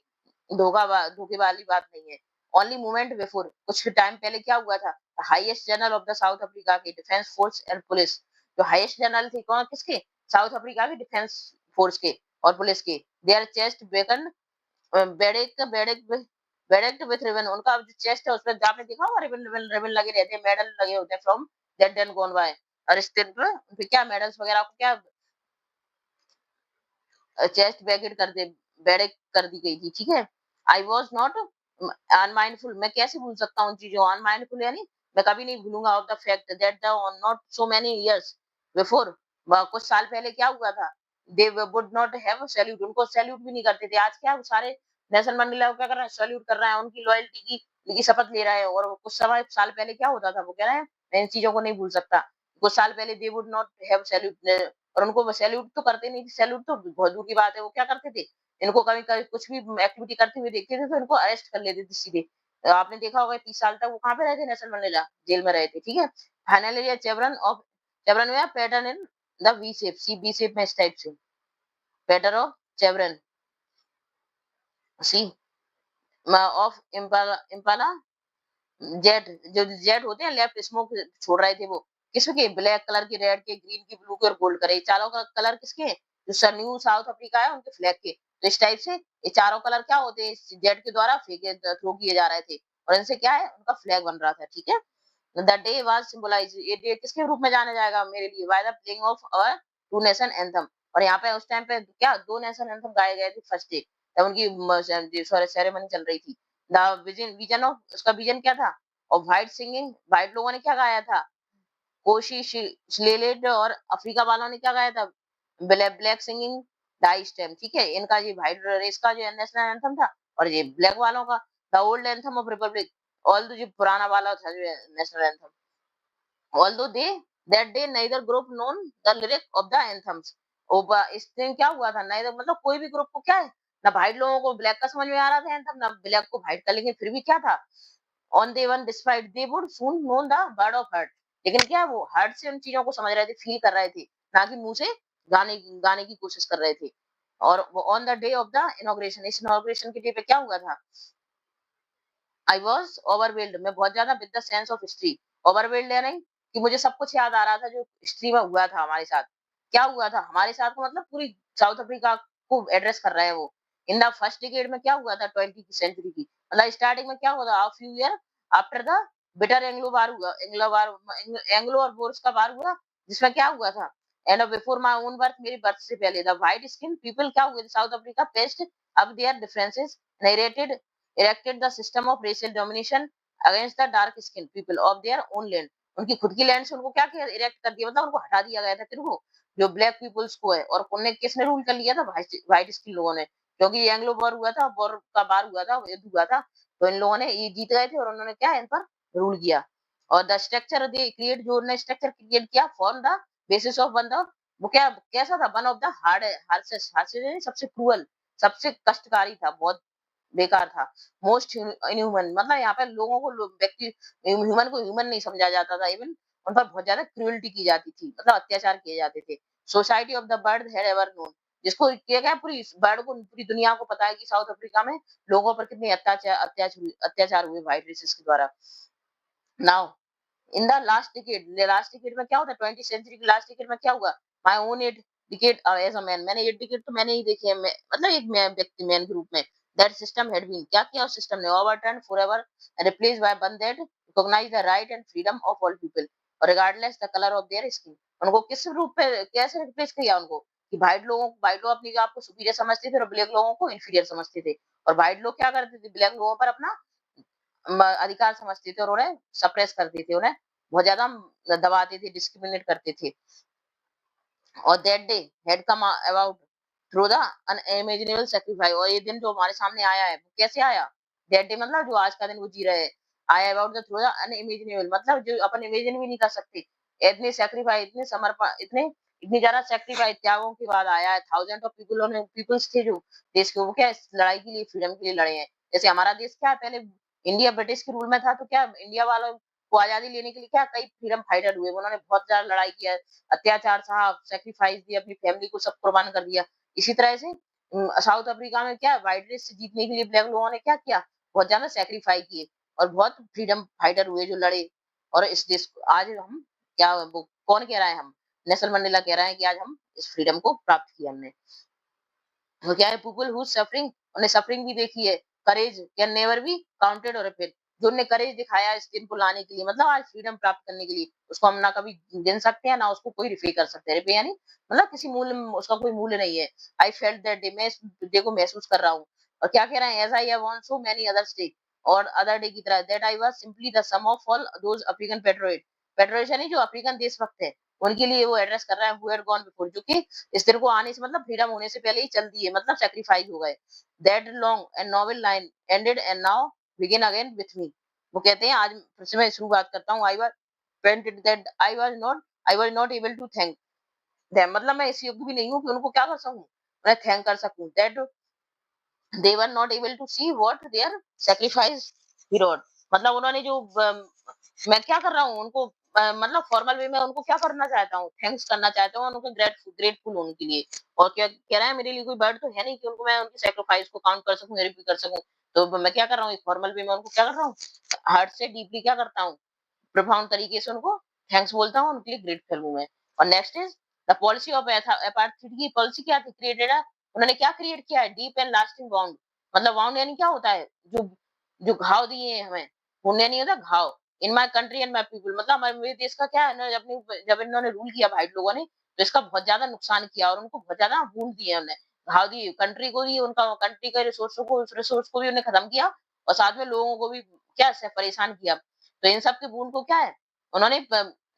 धोखे वाली बात नहीं है। ओनली मूवमेंट बिफोर, कुछ टाइम पहले क्या हुआ था, highest general of the South Africa के डिफेंस फोर्स एंड पुलिस, जो हाईएस्ट जनरल थे कौन, किसके, साउथ अफ्रीका के डिफेंस फोर्स के और पुलिस के, देयर चेस्ट बेकन bedeck bedeck bedecked with ribbon, उनका जो चेस्ट है उसपे आपने देखा होगा, रिबन रिबन रिबन लगे रहते हैं, मेडल लगे होते हैं from that then gone by. और इस दिन पे उनपे क्या मेडल्स वगैरह को क्या चेस्ट बैगेट कर दे, बेडेक कर दी गई थी, ठीक है। आई वॉज नॉट अनमाइंडफुल, मैं कैसे भूल सकता हूँ चीजों, अनमाइंडफुल यानी मैं कभी नहीं भूलूंगा of the fact that the not so many years before, कुछ साल पहले क्या हुआ था, they would not have salute, उनको सैल्यूट भी नहीं करते थे। आज क्या सारे नेल्सन मंडेला को क्या कर रहे हैं, सैल्यूट कर रहे हैं, उनकी लॉयल्टी की शपथ ले रहे हैं। और कुछ समय साल पहले क्या होता था, वो कह रहे हैं मैं इन चीजों को नहीं भूल सकता। कुछ साल पहले they would not have salute, और उनको वो सैल्यूट तो करते नहीं थे, सैल्यूट तो बहुत दूर की बात है, वो क्या करते थे, इनको कभी कभी कुछ भी एक्टिविटी करते हुए देखते थे तो इनको अरेस्ट कर लेते थे सीधे। आपने देखा होगा 30 साल तक वो कहाँ पे रहे थे, नेल्सन मंडेला जेल में रहे थे, ठीक है। फाइनली चेवरन में pattern in the V shape, सी बी शेप में इस टाइप से, pattern of chevron, see of Impala jet, जो जेट होते हैं लेफ्ट स्मोक छोड़ रहे थे वो, किसके, ब्लैक कलर के, रेड के, ग्रीन की, ब्लू के और गोल्ड करे, चारों का कलर किसके हैं, जो न्यू साउथ अफ्रीका है उनके फ्लैग के। तो इस टाइप से ये चारों कलर क्या होते हैं, जेट के द्वारा फेंके थ्रो किए जा रहे थे और इनसे क्या है, उनका फ्लैग बन रहा था, ठीक है। द डे वाज सिंबलाइज, ये डे किसके रूप में जाना जाएगा मेरे लिए, by the playing of our two nation anthem. और यहाँ पे उस टाइम पे क्या 2 नेशन एंथम गाए गए थे फर्स्ट डे, जब उनकी सेरेमनी चल रही थी। द विजन ऑफ उसका विजन क्या था? और व्हाइट सिंगिंग, व्हाइट लोगों ने क्या गाया था? कोशिश स्लेलेट, और अफ्रीका वालों ने क्या गाया था? Black black singing Die Stem. ठीक है, इनका ये व्हाइट रेस का जो नेशनल एंथम था, और ये ब्लैक वालों का the old anthem of Republic, all जो पुराना वाला था जो national anthem. Although that day neither group known the lyric of the anthems। इस दिन क्या हुआ था? neither मतलब कोई भी ग्रुप को क्या है, ना व्हाइट लोगों को ब्लैक का समझ में आ रहा था एंथम, ना ब्लैक को व्हाइट का, लेकिन फिर भी क्या था? On they won despite they would soon known the word of hurt. लेकिन क्या वो हार्ट से उन चीजों को समझ रहे थे, फील कर रहे थे, ना कि मुंह से गाने गाने की कोशिश कर रहे थे। और on the day of the inauguration, इस इनॉग्रेशन के डे पे क्या हुआ था? आई वॉज ओवरवेल्ड, मैं बहुत ज्यादा with the sense of history. Overwhelmed है नहीं कि मुझे सब कुछ याद आ रहा था जो हिस्ट्री में हुआ था हमारे साथ। क्या हुआ था हमारे साथ का मतलब पूरी साउथ अफ्रीका को एड्रेस कर रहा है वो। इन द फर्स्ट डिकेड में क्या हुआ था 20th की सेंचुरी की, मतलब स्टार्टिंग में क्या हुआ था? a few year after the bitter Anglo war हुआ, एंग्लो और बोर्स का वार हुआ, जिसमें क्या हुआ था? And before my own birth, मेरी बर्थ से पहले द व्हाइट स्किन पीपल क्या हुए थे? साउथ अफ्रीका पेस्ट अब there differences narrated erected the system of racial domination against the dark skinned people of their own land। उनकी खुद की लैंड से उनको क्या किया? इरेक्ट कर दिया, मतलब उनको हटा दिया गया था किनको? जो ब्लैक पीपल्स को है। और उन्हें किसने रूल कर लिया था? व्हाइट स्किन लोगों ने, क्योंकि ये एंग्लो वॉर हुआ था, वॉर का वार हुआ था, युद्ध हुआ था, तो इन लोगों ने ये जीत गए थे और उन्होंने क्या इन पर रूल किया। और द स्ट्रक्चर दे क्रिएट, जो उन्होंने स्ट्रक्चर क्रिएट किया for the basis of one the, वो क्या कैसा था? वन ऑफ द हार्ड सबसे क्रूअल, सबसे कष्टकारी था, बहुत बेकार था। मोस्ट इनह्यूमन, मतलब यहाँ पे लोगों को व्यक्ति ह्यूमन को ह्यूमन नहीं समझा जाता था, इवन उन पर बहुत ज्यादा क्रूरल्टी की जाती थी, मतलब अत्याचार किए जाते थे। Society of the bird had ever known, जिसको किया गया पूरी बर्ड को, पूरी दुनिया को पता है कि साउथ अफ्रीका में लोगों पर कितने अत्याचार हुए व्हाइट रेसिस के द्वारा। Now in the last decade में क्या होता है? 20th सेंचुरी के लास्ट डिकेड में क्या हुआ? My own eight decade as a man, मैंने 8 डिकेड तो मैंने ही देखे हैं, मतलब एक मैं व्यक्ति मैन के रूप में। दैट सिस्टम हैड बीन, क्या किया उस सिस्टम ने? Overturn forever and replaced by one that recognise the right and freedom of all people regardless the colour of their skin. उनको किस रूप पे कैसे रिप्लेस किया उनको? कि व्हाइट लोग अपने आप को सुपीरियर समझते थे और ब्लैक लोगों को इंफीरियर समझते थे। और व्हाइट लोग क्या करते थे? ब्लैक लोगों पर अपना अधिकार समझते थे और उन्हें सप्रेस करते थे, उन्हें बहुत ज्यादा दबाते थे, डिस्क्रिमिनेट करते थे। और that day had come about through the unimaginable sacrifice, और ये दिन जो हमारे सामने आया है वो कैसे आया? दैट डे मतलब जो आज का दिन वो जी रहे हैं, आया about the through the unimaginable, मतलब जो अपन इमेजिन भी नहीं कर सकते। इतने सैक्रिफाइस, इतने समर्पण, इतने इतनी ज्यादा सैक्रिफाइस त्यागों के बाद आया है। थाउजेंड ऑफ पीपल्स थे जो देश के, वो क्या इस लड़ाई के लिए, फ्रीडम के लिए लड़े हैं। जैसे हमारा देश क्या है, पहले इंडिया ब्रिटिश के रूल में था, तो क्या इंडिया वालों को आजादी लेने के लिए क्या कई फ्रीडम फाइटर हुए, उन्होंने बहुत ज्यादा लड़ाई किया, अत्याचार सहा, सैक्रिफाइस दिया, अपनी फैमिली को सब कुर्बान कर दिया। इसी तरह से साउथ अफ्रीका में क्या व्हाइट रेस से जीतने के लिए ब्लैक लोगों ने क्या किया? बहुत ज्यादा सैक्रिफाइस किए और बहुत फ्रीडम फाइटर हुए जो लड़े। और इस देश को आज हम क्या, वो कौन कह रहा है? हम नेल्सन मंडेला कह रहे हैं कि आज हम इस फ्रीडम को प्राप्त किया हमने। वो क्या है? पीपल हु सफरिंग, उन्हें सफरिंग भी देखी है। Courage can never be counted और रिपेड, जो उन्हें करेज दिखाया इस दिन को लाने के लिए, मतलब आज फ्रीडम प्राप्त करने के लिए, उसको हम ना कभी गिन सकते हैं, ना उसको कोई रिफे कर सकते हैं। रिफे यानी मतलब किसी मूल्य उसका कोई मूल्य नहीं है। आई फेल्ट दैट डे, मैं इस डे को महसूस कर रहा हूँ। और क्या कह रहे हैं? As I have on so many others day, और अदर डे की तरह, that I was simply the sum of all those African patriot, patriot यानी जो अफ्रीकन देशभक्त है, उनके लिए वो एड्रेस कर रहा है, हु हैड गॉन बिफोर, जो कि इस दिन को आने से मतलब फ्रीडम होने से पहले ही चल दिए, मतलब सेक्रीफाइस हो गए। That long and noble line ended and now begin again with me. वो कहते हैं आज फिर से मैं शुरुआत करता हूँ। I was not able to thank them, मतलब मैं इस योग्य भी नहीं हूँ कि उनको क्या कर सकूं, मैं थैंक कर सकूं। That they were not able to see what their sacrifice heroed, मतलब उन्होंने जो मैं क्या कर रहा हूँ उनको, मतलब फॉर्मल वे में उनको क्या करना चाहता हूँ? थैंक्स करना चाहता हूँ, उनको ग्रेटफुल होने के लिए। और क्या कह रहा है? मेरे लिए कोई बर्ड तो है नहीं कि उनको मैं उनकी सैक्रिफाइस को काउंट कर सकूं, वेरीफाई कर सकूं। तो मैं क्या कर रहा हूँ? एक फॉर्मल वे में उनको क्या कर रहा हूँ? हार्ट से डीपली क्या करता हूँ? प्रोफाउंड तरीके से उनको थैंक्स बोलता हूँ, उनके लिए ग्रेटफुल हूँ मैं। और next is the policy of apartheid की पॉलिसी क्या थी? क्रिएटेड, उन्होंने क्या क्रिएट किया है? डीप एंड लास्टिंग बाउंड, मतलब बाउंड यानी क्या होता है? जो जो घाव दिए हैं हमें, पुण्य नहीं होता, घाव। In my country and my people, मतलब हमारे मेरे देश का क्या है ना, जब इन्होंने रूल किया व्हाइट लोगों ने, तो इसका बहुत ज्यादा नुकसान किया और उनको बहुत ज्यादा वूंड दिए उन्होंने, घाव दिए, कंट्री को दिए, उनका कंट्री के रिसोर्सों को, उस रिसोर्स को भी उन्हें खत्म किया और साथ में लोगों को भी क्या से परेशान किया। तो इन सब के बूँद को क्या है, उन्होंने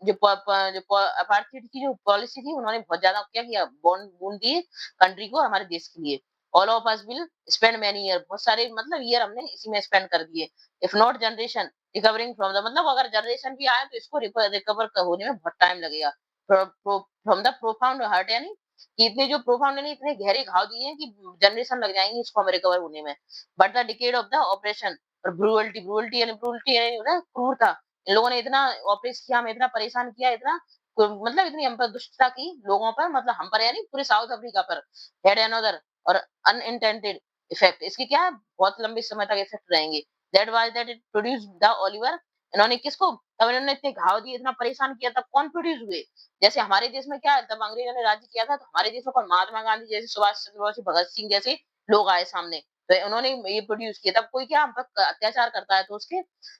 जो अपार्थाइड की जो पॉलिसी थी, उन्होंने बहुत ज़्यादा क्या किया, बूँद दिए कंट्री को, हमारे देश के लिए। All of us will spend many year, बहुत सारे मतलब ईयर हमने इसी में स्पेंड कर दिए। If not generation recovering from the, मतलब अगर जनरेशन भी आए तो इसको रिकवर होने में बहुत टाइम लगेगा। फ्रॉम द प्रोफाउंड हर्ट, यानी कि इतने जो प्रोफाउंड, यानी इतने गहरे घाव दिए हैं कि जनरेशन लग जाएंगी इसको हमें रिकवर होने में। But the decade of the operation और ब्रूअल्टी, ब्रूअल्टी यानी होता है क्रूरता, इन लोगों ने इतना ऑपरेट किया, हमें इतना परेशान किया, इतना मतलब इतनी हम पर दुष्टता की लोगों पर, मतलब हम पर यानी पूरे साउथ अफ्रीका पर, हेड अनदर और अनइंटेंडेड इफेक्ट, इसके क्या है, बहुत लंबे समय तक इफेक्ट रहेंगे। That was that it produce the Oliver, इन्होंने किसको, तब इन्होंने इतने घाव दिए, इतना परेशान किया, तब कौन प्रोड्यूस हुए? जैसे हमारे देश में क्या है, तब अंग्रेजों ने राज्य किया था, तो हमारे देश में कौन, महात्मा गांधी जैसे, सुभाष चंद्र बोस, भगत सिंह जैसे लोग आए सामने, तो उन्होंने ये प्रोड्यूस किया। तब कोई क्या हम पर अत्याचार करता है तो उसके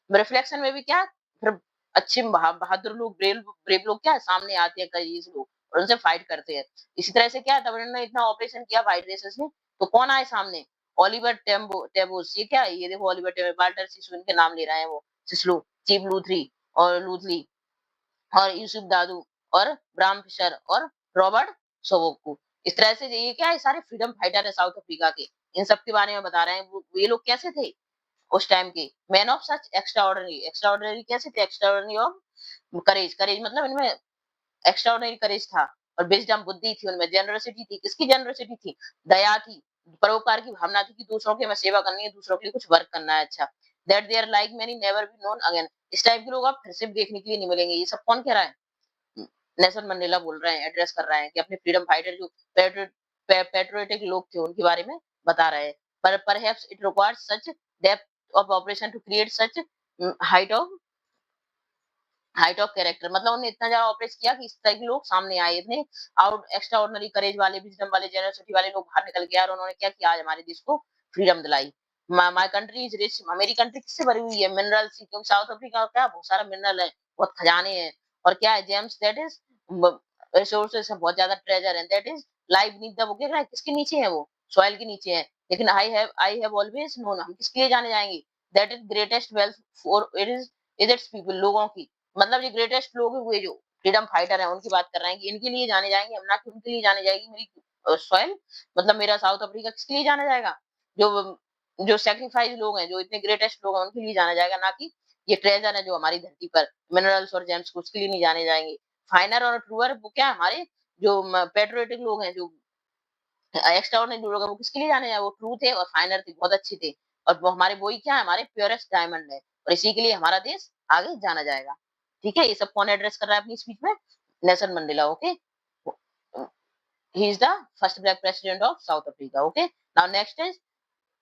रिफ्लेक्शन में भी क्या, फिर अच्छे बहादुर लोग, ब्रेव ब्रेव लोग क्या है, सामने आते हैं कई लोग और उनसे फाइट करते हैं। इसी तरह से क्या है, तब उन्होंने इतना ऑपरेशन किया व्हाइट रेसेस ने, तो कौन आए सामने, ओलिवर टेबोस, ये क्या है, ये देखो ओलिवर टेबोस, वाल्टर सिसु, इनके नाम ले रहे हैं वो, सिस्लू, चीफ लूथरी और लूथली और यूसुफ दादू और ब्राम फिशर और रॉबर्ट सोवोकू। इस तरह से ये क्या है, सारे फ्रीडम फाइटर है साउथ अफ्रीका के। इन सब के बारे में बता रहे हैं, ये लोग कैसे थे उस टाइम के, man of such extraordinary, extraordinary कैसे थे, एक्स्ट्राऑर्डिनरी ऑफ करेज, करेज मतलब इनमें एक्स्ट्राऑर्डिनरी करेज था और विजडम, बुद्धि थी उनमें, जेनरसिटी थी, किसकी जेनरसिटी थी, दया थी, परोपकार की भावना थी कि दूसरों की हमें सेवा करनी है, दूसरों के लिए कुछ वर्क करना है अच्छा। That their like many never be known again, इस टाइप के लोग आप फिर से देखने के लिए नहीं मिलेंगे। ये सब कौन कह रहा है, नेल्सन मंडेला बोल रहे हैं, एड्रेस कर रहे हैं कि अपने फ्रीडम फाइटर जो पैट्रियोटिक लोग थे उनके बारे में बता रहे हैं। पर perhaps it requires such depth of operation to create such height of height of character, मतलब उन्होंने इतना ज्यादा ऑपरेट किया कि इस तरह के लोग सामने आए, इतने आउट एक्स्ट्रा ऑर्डिनरी करेज वाले, विजडम वाले, जेनरसिटी वाले लोग बाहर निकल के आए और उन्होंने क्या किया, आज हमारे देश को फ्रीडम दिलाई। माय कंट्री इज रिच, मेरी कंट्री किससे भरी हुई है, मिनरल से, क्योंकि साउथ अफ्रीका का क्या बहुत सारा मिनरल है, बहुत खजाने हैं, और क्या है, जेम्स, दैट इज रिसोर्सेज है, बहुत ज्यादा ट्रेजर है, that is live beneath the, वो क्या है, किसके नीचे है, वो सॉइल के नीचे है। लेकिन आई हैव ऑलवेज नोन, हम किसके लिए जाने जाएंगे, that is greatest wealth for it it's people, लोगों की, मतलब ये ग्रेटेस्ट लोग हुए जो फ्रीडम फाइटर हैं, उनकी बात कर रहे हैं कि इनके लिए जाने जाएंगे हम, ना कि उनके लिए जाने जाएगी मेरी सॉइल, मतलब मेरा साउथ अफ्रीका किसके लिए जाना जाएगा, जो जो सेक्रीफाइस लोग हैं, जो इतने ग्रेटेस्ट लोग हैं, उनके लिए जाना जाएगा, ना कि ये ट्रेजर है जो हमारी धरती पर मिनरल्स और जेम्स, को उसके लिए नहीं जाने जाएंगे। फाइनर और ट्रूअर वो क्या है, हमारे जो पेट्रियोटिक लोग हैं, जो एक्स्ट्रा ऑर्डिनरी लोग हैं, वो किसके लिए जाने जाए, वो ट्रू थे और फाइनर थे, बहुत अच्छे थे, और वो हमारे वही क्या है, हमारे प्योरेस्ट डायमंड है, और इसी के लिए हमारा देश आगे जाना जाएगा। ठीक है, ये सब कौन एड्रेस कर रहा है अपनी स्पीच में, Nelson Mandela, okay, he is the first black president of South Africa, okay. Now next is,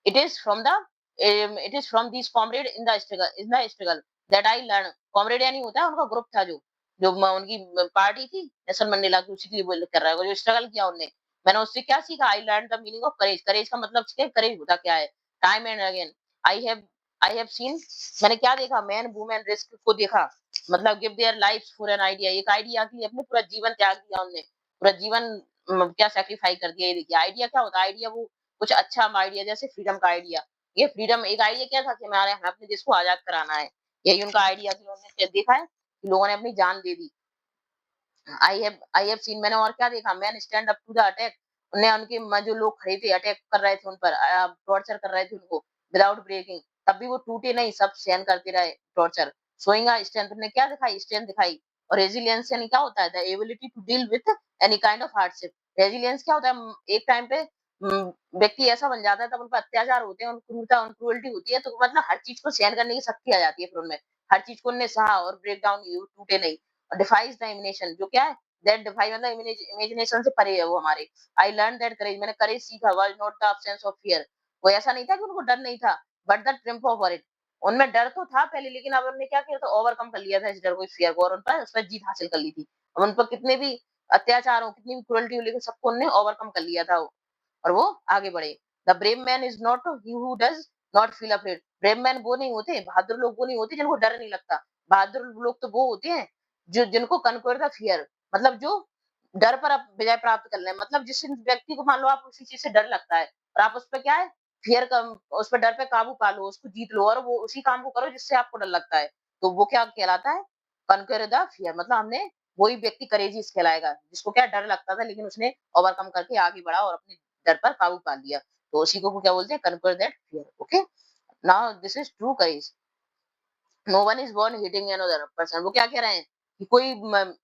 it is from the it is from these comrade in the struggle that I learn, comrade यानी होता है उनका group था, जो उनकी party थी Nelson Mandela की, उसी के लिए बोल कर रहा है, वो जो स्ट्रगल किया उनने, मैंने उससे क्या सीखा, I learn the meaning of courage, courage का मतलब सीखा, करेज होता क्या है, time and again, I have I have seen, मैंने क्या देखा, मैन वुमेन रिस्क को देखा, मतलब give their life for an idea, एक आइडिया के लिए अपने पूरा जीवन त्याग दिया उनने, पूरा जीवन क्या सैक्रिफाइस कर दिया। ये देखिए आइडिया क्या होता है, आइडिया वो कुछ अच्छा आइडिया, जैसे फ्रीडम का आइडिया, ये फ्रीडम एक आइडिया क्या था कि हमें अपने देश को आजाद कराना है, यही उनका आइडिया था, उन्होंने देखा है कि लोगों ने अपनी जान दे दी। आई हैव सीन, मैंने और क्या देखा, man stand up to the attack, उन्हें उनके जो लोग खड़े थे, अटैक कर रहे थे उन पर, टॉर्चर कर रहे थे उनको, विदाउट ब्रेकिंग, तब भी वो टूटे नहीं, सब सहन करते रहे टॉर्चर, शोइंग स्ट्रेंथ, ने क्या दिखाई, स्ट्रेंथ दिखाई, और रेजिलियंस यानी क्या होता है, the ability to deal with any kind of hardship, resilience क्या होता है, एक टाइम पे व्यक्ति ऐसा बन जाता है, तब उन पर अत्याचार होते हैं, उन क्रूरता, उन क्रूरल्टी होती है, तो मतलब हर चीज को सहन करने की शक्ति आ जाती है फिर उनमें, हर चीज को उनने सहा और ब्रेक डाउन, टूटे नहीं, और डिफाइज द इमिनेशन, जो क्या है, दैट डिफाई मतलब इमेजिनेशन से परे है वो हमारे। आई लर्न दैट करेज, मैंने करेज सीखा, was not the absence of fear, वो ऐसा नहीं था कि उनको डर नहीं था, but the triumph over it, उनमें डर तो था पहले, लेकिन अब उन्होंने क्या किया था, ओवरकम कर लिया था इस डर को, इस फियर को, और उस पर जीत हासिल कर ली थी। अब उन पर कितने भी अत्याचार हो, कितनी भी क्रुएल्टी हो, लेकिन सबको उन्होंने ओवरकम कर लिया था, और वो आगे बढ़े। The brave man is not he who does not feel afraid, brave man वो नहीं होते, बहादुर लोग वो नहीं होते जिनको डर नहीं लगता, बहादुर लोग तो वो होते हैं जो जिनको कन्क्वर द फियर, मतलब जो डर पर आप विजय प्राप्त कर लें। मतलब जिस व्यक्ति को मान लो आप उसी चीज़ से डर लगता है और आप उस पे क्या है फ़ियर कम उस पे डर पे काबू पा लो, उसको जीत लो और वो उसी काम को करो जिससे आपको डर लगता है। तो वो क्या कहलाता है? कन्कर द फ़ियर मतलब हमने वही व्यक्ति करेजियस कहलाएगा, जिसको क्या डर लगता था लेकिन उसने ओवरकम करके आगे बढ़ा और अपने डर पर काबू पा लिया। तो उसी को क्या बोलते हैं? Conquer that fear. Okay? Now this is true courage. No one is born hating another person. वो क्या कह रहे हैं कि कोई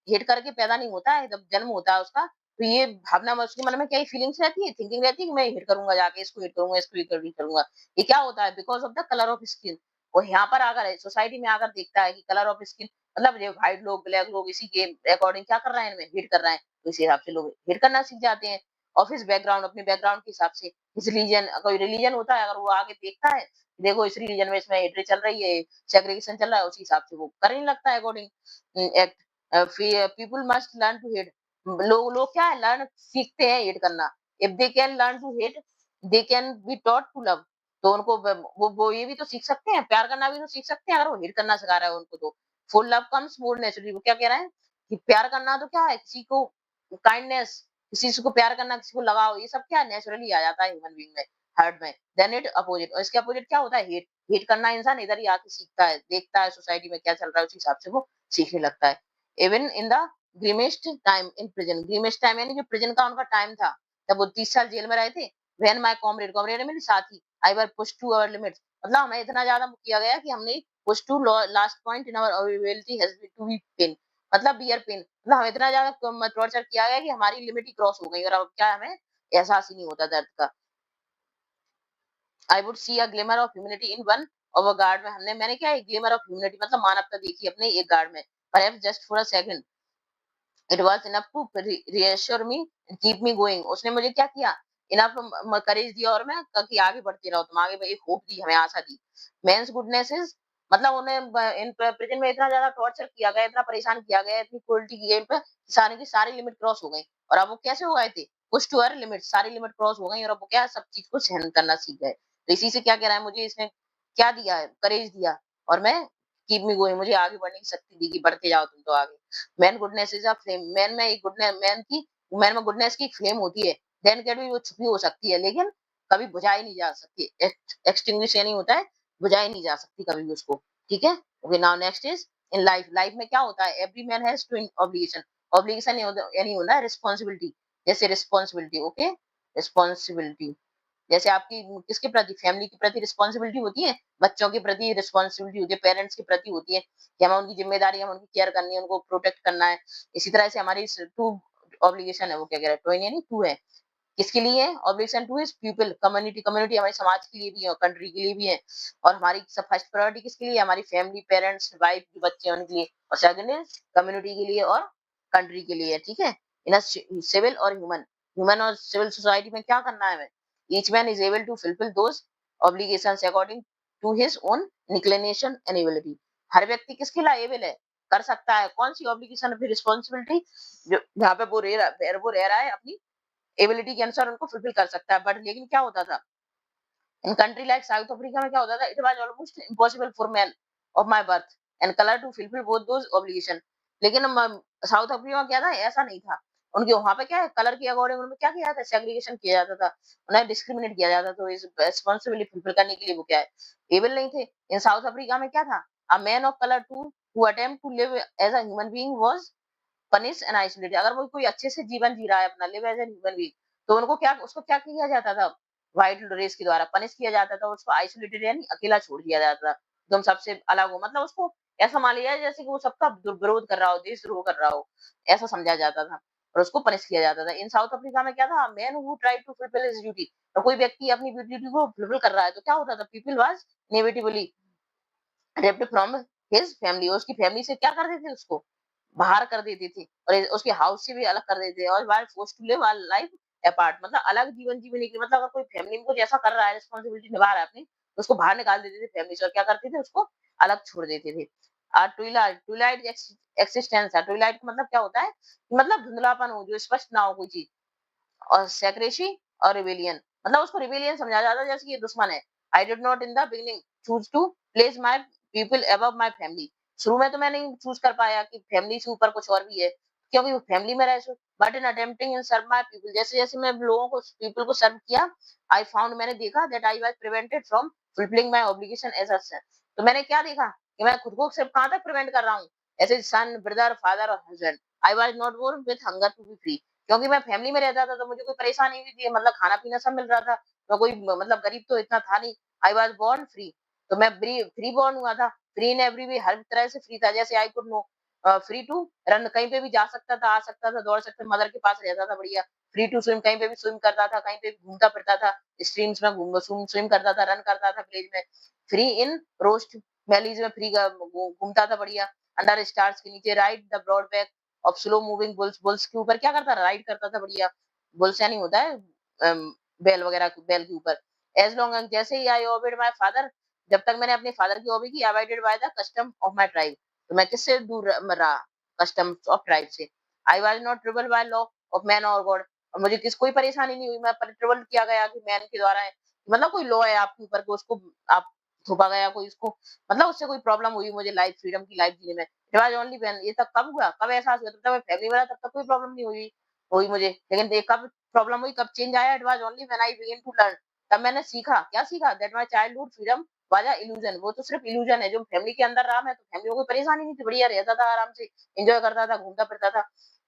हिट करके पैदा नहीं होता है, जब जन्म होता है उसका तो ये भावना उसके मन में क्या फीलिंग्स रहती है, थिंकिंग रहती है कि मैं हिट करूंगा, जाके इसको हिट करूंगा, इसको हिट करूंगा। ये क्या होता है? Because of the colour of skin. और यहाँ पर अगर सोसाइटी में आकर देखता है कि कलर ऑफ स्किन मतलब जो व्हाइट लोग ब्लैक लोग इसी के अकॉर्डिंग क्या कर रहे हैं, इनमें हिट कर रहे हैं, तो इसी हिसाब से लोग हिट करना सीख जाते हैं। ऑफिस बैकग्राउंड अपने बैकग्राउंड के हिसाब से, इस रिलीजन कोई रिलीजन होता है अगर वो आगे देखता है देखो इस रिलीजन में इसमें हेट्रेड चल रही है, सेग्रीगेशन चल रहा है, उसी हिसाब से वो करने लगता है according act. People must learn to hate. लोग लोग क्या है लर्न सीखते हैं हेट करना। If they can learn to hate they can be taught to love. तो उनको वो ये भी तो सीख सकते हैं, प्यार करना भी तो सीख सकते हैं अगर वो हेट करना सिखा रहा है उनको तो। फुल लव कम्स मोर नेचुरली। वो क्या कह रहा है कि प्यार करना तो क्या है, किसी को काइंडनेस, किसी को प्यार करना, किसी को लगाव, ये सब क्या नेचुरली आ जाता है ह्यूमन बीइंग में, हार्ट में। देन इट अपोजिट, और इसके अपोजिट क्या होता है? हेट। हेट करना इंसान इधर ही आके सीखता है, देखता है सोसाइटी में क्या चल रहा है उसी हिसाब से वो सीखने लगता है। Even in the grimmest time in prison. Grimmest time यानी जो प्रिजन का उनका टाइम था, तब वो 30 साल जेल में रहे थे। व्हेन माय कॉमरेड, कॉमरेड मेरे साथी, I were push to our limits. मतलब हमें इतना ज्यादा किया गया कि हमने push to last point in our availability has to be pain. मतलब बियर पेन, मतलब हमें इतना ज्यादा टॉर्चर किया गया कि हमारी लिमिट ही क्रॉस हो गई और अब क्या हमें एहसास ही नहीं होता दर्द का। I would see a glimmer of humanity in one of a guard में। मैंने क्या एक ग्लिमर ऑफ ह्यूमैनिटी मतलब मानवता देखी अपने एक गार्ड में। Perhaps just for a second it was enough to reassure me and keep me going. उसने मुझे क्या किया? इनफ करेज दिया और मैं कि आगे बढ़ते रहो तुम, आगे एक होप दी, हमें आशा दी। मेंस गुडनेस इज मतलब उन्हें इन प्रिजन में इतना ज्यादा टॉर्चर किया गया, इतना परेशान किया गया, इतनी क्रूरटी की गई इन पे, सारी की सारी लिमिट क्रॉस हो गई। और अब वो कैसे हो गए थे? पुश टू हर लिमिट, सारी लिमिट क्रॉस हो गई और अब वो क्या सब चीज को सहन करना सीख गए। तो इसी से क्या कह रहा है, मुझे इसने क्या दिया है? करेज दिया और मैं कीप मी गोइंग, मुझे आगे बढ़ने की शक्ति दी कि बढ़ते जाओ तुम तो आगे। Man goodness is a flame. Man में गुडनेस की एक फ्लेम होती है। देन कैन भी वो छुपी हो सकती है लेकिन कभी बुझाई नहीं जा सकती। एक्सटिंग्विश यानी होता है बुझाई नहीं जा सकती कभी भी उसको। ठीक है? Okay now next is in life. Life में क्या होता है? Every man has two obligation. Obligation यानी होना है रिस्पांसिबिलिटी। जैसे रिस्पांसिबिलिटी, ओके, रिस्पांसिबिलिटी जैसे आपकी किसके प्रति? फैमिली के प्रति रिस्पांसिबिलिटी होती है, बच्चों के प्रति रिस्पांसिबिलिटी होती है, पेरेंट्स के प्रति होती है कि हमें उनकी जिम्मेदारी, हमें उनकी केयर करनी है, उनको प्रोटेक्ट करना है। इसी तरह से हमारी टू ऑब्लिगेशन है, वो क्या कह रहा है, टू यानी टू है। किसके लिए है? Obligation two is people, community. Community हमारे समाज के लिए भी है और कंट्री के लिए भी है। और हमारी सब फर्स्ट प्रायोरिटी किसके लिए? हमारी फैमिली, पेरेंट्स, वाइफ, जो बच्चे हैं उनके लिए। और सेकंड इज कम्युनिटी के लिए और कंट्री के लिए। ठीक है? इन सिविल और ह्यूमन, ह्यूमन और सिविल सोसाइटी में क्या करना है हमें? Each man is able to fulfil those obligations according to his own inclination and ability. हर व्यक्ति किसके लिए एबल है? कर सकता है कौन सी ऑब्लिगेशन, अपनी रिस्पांसिबिलिटी जो जहाँ पे वो रह रहा है अपनी एबिलिटी के अनुसार उनको फुलफिल कर सकता है। बट लेकिन क्या होता था in country like South Africa में? क्या होता था? It was almost impossible for man of my birth and colour to fulfil both those obligation. लेकिन साउथ अफ्रीका में क्या था? ऐसा नहीं था। उनके वहां पे क्या है, कलर के अकॉर्डिंग उनमें क्या किया जाता है? सेग्रीगेशन किया जाता था, उन्हें डिस्क्रिमिनेट किया जाता था। तो इस रिस्पांसिबिलिटी फुलफिल करने के लिए वो क्या है, एबल नहीं थे। इन साउथ अफ्रीका में क्या था? A man of colour to who attempt to live as a human being was punish and isolated. अगर वो कोई अच्छे से जीवन जी रहा है अपना, live as an human being, तो उनको क्या, उसको क्या किया जाता था? व्हाइट रेस के द्वारा पनिश किया जाता था, उसको आइसोलेटेड यानी अकेला छोड़ दिया जाता था, एकदम सबसे अलग हो। मतलब उसको ऐसा मान लिया जाए जैसे कि वो सबका विरोध कर रहा हो, देशद्रोह कर रहा हो, ऐसा समझा जाता था और उसको पनिश किया जाता था। इन साउथ अफ्रीका में क्या था? Man who tried to fulfil his duty. तो कोई व्यक्ति अपनी ड्यूटी को फुलफिल कर रहा है तो क्या होता था? People was inevitably ripped from his family. उसकी फैमिली से क्या कर देते थे? उसको बाहर कर देते थे और उसके हाउस से भी अलग कर देते थे। और while forced to live a life apart, मतलब अलग जीवन जीने के लिए। मतलब अगर कोई फैमिली में कुछ ऐसा कर रहा है, रिस्पांसिबिलिटी निभा रहा है अपनी, तो उसको बाहर निकाल देते थे फैमिली से और क्या करते थे? उसको अलग छोड़ देते थे। ट्विलाइट, ट्विलाइट एक्सिस्टेंस है। ट्विलाइट का मतलब क्या होता है? मतलब धुंधलापन हो, जो स्पष्ट ना हो कोई चीज। और सेक्रेसी और रिबेलियन, मतलब उसको रिबेलियन समझा जाता है जैसे ये दुश्मन है। I did not in the beginning choose to place my people above my family. शुरू में तो मैं नहीं चूज कर पाया कि फैमिली से ऊपर कुछ और भी है। क्योंकि वो फैमिली में रहे सो। But in attempting in serve my people, जैसे-जैसे मैं लोगों को पीपल को सर्व किया, आई फाउंड मैंने देखा that I was prevented from fulfilling my obligation as a son. तो मैंने क्या देखा कि मैं खुद को सिर्फ कहाँ तक प्रिवेंट कर रहा हूँ, as a son, brother, father और husband. I was not born with hunger to be free, क्योंकि मैं फैमिली में रहता था तो मुझे कोई परेशानी नहीं थी, मतलब खाना-पीना सब मिल रहा था। मैं कोई मतलब गरीब तो इतना था नहीं। आई वाज़ बोर्न फ्री, तो मैं फ्री फ्री बोर्न हुआ था। फ्री इन एवरी वे, हर तरह से फ्री था। जैसे I could no free to run, कहीं पे भी जा सकता था, आ सकता था, दौड़ सकता था, मदर के पास रहता था बढ़िया। फ्री टू स्विम, कहीं पे भी स्विम करता था, कहीं पे भी घूमता फिरता था, स्ट्रीम्स में स्विम करता था, रन करता था विलेज में। फ्री इन रोस्ट वैलीज में फ्री घूमता था बढ़िया। अंडर स्टार्स के नीचे ride the broad back of slow moving bulls, bulls के ऊपर क्या करता, राइड करता था बढ़िया। बुल्स यानी होता है बैल वगैरह, बैल के ऊपर। एज लॉन्ग एज, जैसे ही आई ओबेड माय फादर, जब तक मैंने अपने फादर की ओबे की, avoided by the custom of my tribe, तो मैं किससे दूर रहा, कस्टम्स ऑफ ट्राइब से। I was not tribal by law of man और गॉड, और मुझे किस कोई परेशानी नहीं हुई, मैं ट्रिबल किया गया कि मैन के द्वारा है, मतलब कोई लॉ है आपके ऊपर को उसको आप थोपा गया कोई उसको, मतलब उससे कोई प्रॉब्लम हुई मुझे लाइफ फ्रीडम की लाइफ जीने में। इट वाज ओनली व्हेन, ये तब कब हुआ, कब एहसास हुआ, तब तक मैं फैमिली में था, तब तक कोई प्रॉब्लम नहीं हुई हुई मुझे। लेकिन देख कब प्रॉब्लम हुई, कब चेंज आया, it was only when I began to learn, तब मैंने सीखा, क्या सीखा, that my childhood freedom was a illusion, वो तो सिर्फ इल्यूजन है, जो फैमिली के अंदर रहा मैं, तो फैमिली में कोई परेशानी नहीं थी, बढ़िया रहता था आराम से, एन्जॉय करता था, घूमता फिरता था।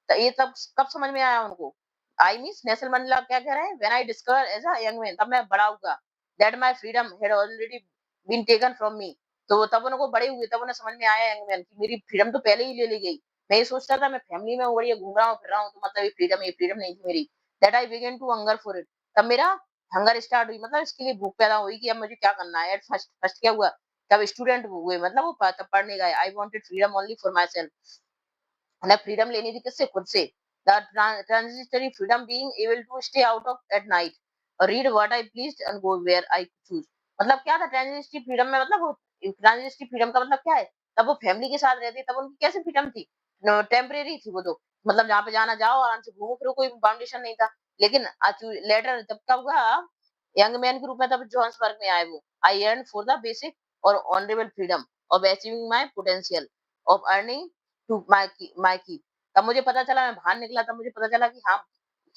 तो ये तब कब समझ में आया उनको। आई मीन्स नेल्सन मंडेला क्या कह रहे हैं, when I discover as a young man, तब मैं बड़ा हुआ, that my freedom had already been taken from me, तो तब उनको बड़े हुए, तब उन्हें समझ में आया यंग मैन कि मेरी फ्रीडम तो पहले ही ले ली गई। मैं ये सोचता था मैं फैमिली में हूँ, बढ़िया घूम रहा हूँ, फिर रहा हूँ, तो मतलब ये फ्रीडम नहीं थी मेरी। That I began to hunger for it, तब मेरा हंगर स्टार्ट हुई, मतलब इसके लिए भूख पैदा हुई कि अब मुझे क्या करना है। एट फर्स्ट फर्स्ट क्या हुआ, तब स्टूडेंट हुए, मतलब वो तब पढ़ने गए। I wanted freedom only for myself, उन्हें फ्रीडम लेनी थी किससे, खुद से। The transitory freedom being able to stay out of at night और read what I pleased and go where I choose. मतलब क्या था ट्रांजिटरी फ्रीडम में, मतलब वो ट्रांजिटरी फ्रीडम का मतलब क्या है, तब वो फैमिली के साथ रहती, तब उनकी कैसे फ्रीडम थी, टेम्परेरी थी वो तो, मतलब जहाँ पे जाना जाओ, आराम से घूमो फिरो, कोई बाउंडेशन नहीं था। लेकिन लेटर जब कब हुआ, यंग मैन के रूप में, तब जोहान्सबर्ग में आए वो। I earn for the basic और honourable freedom of achieving my potential of earning to my की, तब मुझे पता चला, मैं बाहर निकला, तब मुझे पता चला कि हाँ,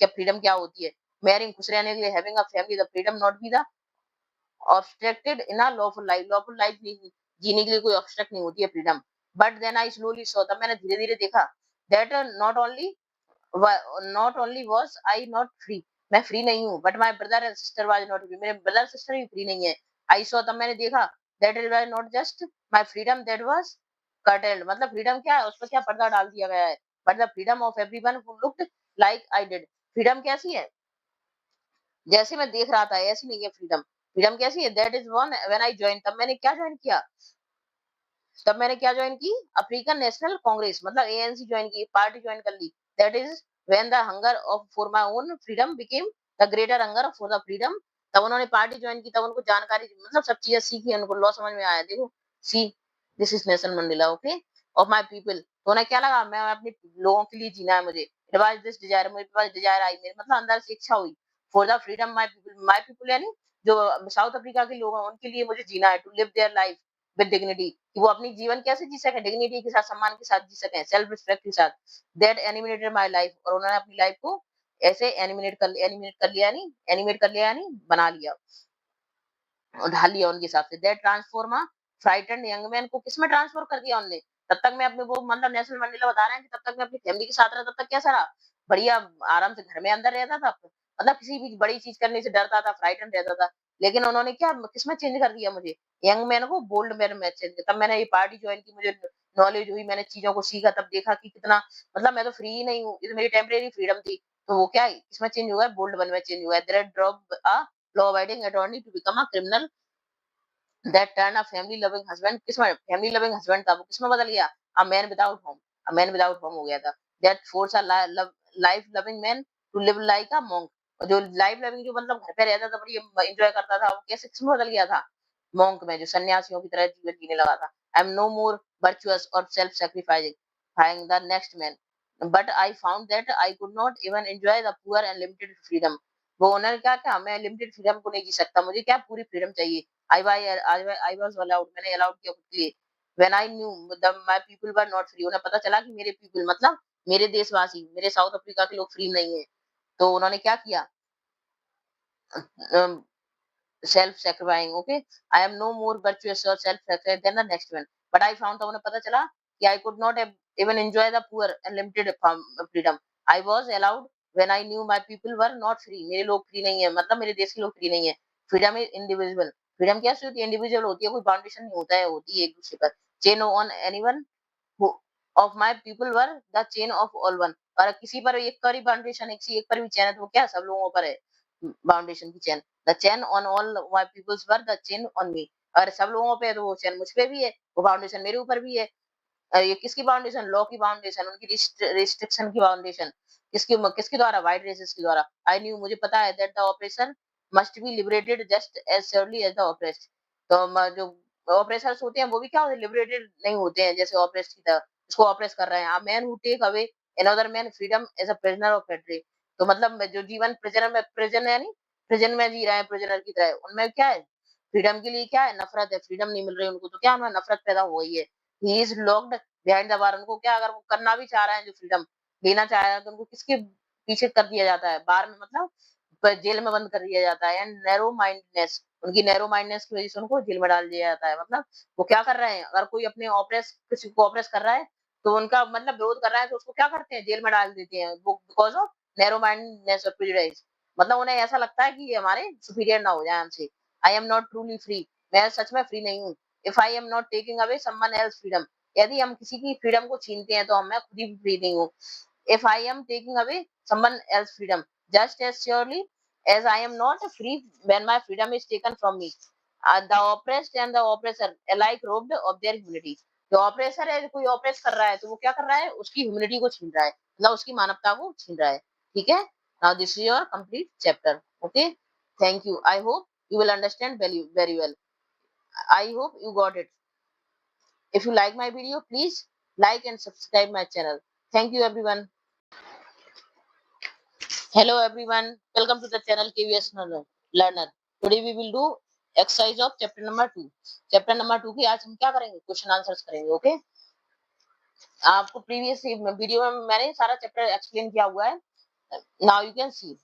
क्या फ्रीडम क्या होती है। मैरिंग, खुश रहने के लिए, having a family, the freedom not be the obstructed in a lawful life नहीं, जीने के लिए कोई ऑब्स्ट्रक्ट नहीं होती है freedom. But then I slowly saw, तब मैंने धीरे-धीरे देखा that not only was I not free, मैं फ्री नहीं हूँ, but my brother and sister was not free, मेरे ब्रदर सिस्टर भी फ्री नहीं है। आई सॉ, तब मैंने देखा that it was not just my freedom that was curtailed, मतलब फ्रीडम क्या है, उस पर क्या पर्दा डाल दिया गया है, but the freedom of everyone who looked like I did. Freedom कैसी है, जैसे मैं देख रहा था ऐसी नहीं है फ्रीडम। फ्रीडम कैसी है, that is one when I join, तब मैंने क्या जॉइन किया, तब मैंने क्या जॉइन की, अफ्रीकन नेशनल कांग्रेस, मतलब एएनसी जॉइन की, पार्टी जॉइन कर ली। That is when the hunger of for my own freedom became the greater hunger for the freedom, तब उन्होंने पार्टी जॉइन की, तब उनको जानकारी, मतलब सब चीजें सीखी, उनको लॉ समझ में आया। देखो, सी this is Nelson Mandela, okay, of my people, तो उन्हें क्या लगा, मैं अपने लोगों के लिए जीना है मुझे। इट वाज दिस डिजायर, मेरे पास डिजायर आई, मेरे मतलब अंदर से इच्छा हुई, for the freedom my people यानी जो साउथ अफ्रीका के लोग हैं उनके लिए मुझे जीना है, to live their life with dignity, कि वो अपनी जीवन कैसे जी सकें, डिग्निटी के साथ, सम्मान के साथ जी सकें, सेल्फ रिस्पेक्ट के साथ। दैट एनिमेटेड माय लाइफ, और उन्होंने अपनी लाइफ को ऐसे एनिमेट कर लिया यानी बना लिया और ढाल लिया उनके हिसाब से। That transformer frightened young man को किसमें ट्रांसफर कर दिया उनने, तब तक मैं अपने वो, मतलब नेल्सन मंडेला बता रहे हैं कि तब तक मैं अपनी फैमिली के साथ रहा, तब तक कैसा रहा, बढ़िया आराम से घर में अंदर रहता था, मतलब किसी भी बड़ी चीज करने से डरता था, फ्राइटेंड रहता था। लेकिन उन्होंने क्या किसमें चेंज कर दिया मुझे, यंग मैन को बोल्ड मैन में चेंज किया। तब मैंने ये पार्टी ज्वाइन की, मुझे नॉलेज हुई, मैंने चीजों को सीखा, तब देखा कि कितना, मतलब मैं तो फ्री ही नहीं हूँ, ये तो मेरी टेम्परेरी फ्रीडम थी। तो वो क्या है, इसमें चेंज हुआ है, बोल्ड वन में चेंज हुआ है। There drop a law abiding attorney to become a criminal that turn a family loving husband, किसमें फैमिली लविंग हस्बैंड था, वो किसमें बदल गया, a man without home, a man without home हो गया था। That force a life loving man to live like a monk, जो लाइफ लविंग, जो मतलब घर पे रहता था, बड़ी एंजॉय करता था, वो कैसे किसमें बदल गया था, मॉन्क में, जो सन्यासियों की तरह जीवन जीने लगा था। I am no more virtuous और self sacrificing the next man, but I found that I could not even enjoy the poor and limited freedom. वो उन्होंने क्या कहा, मैं लिमिटेड फ्रीडम को नहीं जी सकता, मुझे क्या पूरी फ्रीडम चाहिए। I was allowed, मैंने अलाउड किया खुद के लिए। When I knew the my people were not free, उन्हें पता चला कि मेरे people मतलब मेरे देशवासी, मेरे साउथ अफ्रीका के लोग फ्री नहीं है। तो उन्होंने क्या किया, self sacrificing, okay, I am no more virtuous और self sacrifice then the next one, but I found, उन्हें पता चला कि I could not even enjoy the poor and limited freedom I was allowed when I knew my people were not free, मेरे लोग free नहीं है, मतलब मेरे देश के लोग फ्री नहीं है। फ्रीडम इज इंडिविजुअल, फ्रीडम क्या होती है, इंडिविजुअल होती है, कोई बाउंडेशन नहीं होता है, होती है एक दूसरे पर। Chain on anyone of my people were the chain of all one, और किसी पर एक पर ही बाउंडेशन, एक पर भी चैन है तो वो क्या सब लोगों पर है बाउंडेशन की chain. The chain on all my peoples were the chain on me, और सब लोगों पे है तो वो चैन मुझ पे भी है, वो बाउंडेशन मेरे ऊपर भी है। ये किसकी बाउंडेशन, लॉ की बाउंडेशन, उनकी रिस्ट्रिक्शन की बाउंडेशन, किसके किसके द्वारा, वाइट रेसेस के द्वारा। आई न्यू, मुझे पता है, that the operation must be liberated just as surely as the oppressed, तो जो ऑपरेसर्स होते हैं वो भी क्या होते हैं, लिबरेटेड नहीं होते हैं जैसे ऑपरेस्ड की तरह, उसको ऑपरेस कर रहे हैं। A man who take away another man freedom as a prisoner of फेडरे, तो मतलब जो जीवन प्रिजनर में, प्रिजन यानी प्रिजन में जी रहे हैं प्रिजनर की तरह, उनमें क्या है, फ्रीडम के लिए क्या है, नफरत है, फ्रीडम नहीं मिल रही उनको, तो क्या उनमें नफरत पैदा हो गई है। He is locked behind the bar, उनको क्या, अगर वो करना भी चाह रहे हैं, जो फ्रीडम लेना चाह रहे हैं, तो उनको किसके पीछे कर दिया जाता है, बार में, मतलब जेल में बंद कर दिया जाता है। एंड नैरो माइंडनेस, उनकी नैरो माइंडनेस की वजह से उनको जेल में डाल दिया जाता है। मतलब वो क्या कर रहे हैं, अगर कोई अपने ऑपरेस किसी को ऑपरेस कर रहा है तो उनका मतलब विरोध कर रहा है तो उसको क्या करते हैं, जेल में डाल देते हैं, वो बिकॉज ऑफ नैरो माइंडनेस और प्रेजुडिस, मतलब उन्हें ऐसा लगता है कि ये हमारे सुपीरियर ना हो जाए हमसे। I am not truly free, मैं सच में फ्री नहीं हूँ। If I am not taking away someone else freedom, यदि हम किसी की फ्रीडम को छीनते हैं तो मैं खुद ही फ्री नहीं हूँ। If I am taking away someone else freedom just as surely as I am not free when my freedom is taken from me. The oppressed and the oppressor alike robbed of their humanity. जो oppressor है, कोई oppress कर रहा है तो वो क्या कर रहा है, उसकी ह्यूमिनिटी को छीन रहा है, मतलब उसकी मानवता को छीन रहा है। ठीक है, now this is your complete chapter. Okay, thank you, I hope you will understand very well. I hope you got it. If you like my video, please like and subscribe my channel. Thank you everyone. Hello everyone, welcome to the channel KVS Learner. Today we will do exercise of chapter number 2. Chapter number 2 की आज हम क्या करेंगे, question answers करेंगे। Okay, आपको previous video में मैंने सारा चैप्टर एक्सप्लेन किया हुआ है। Now you can see,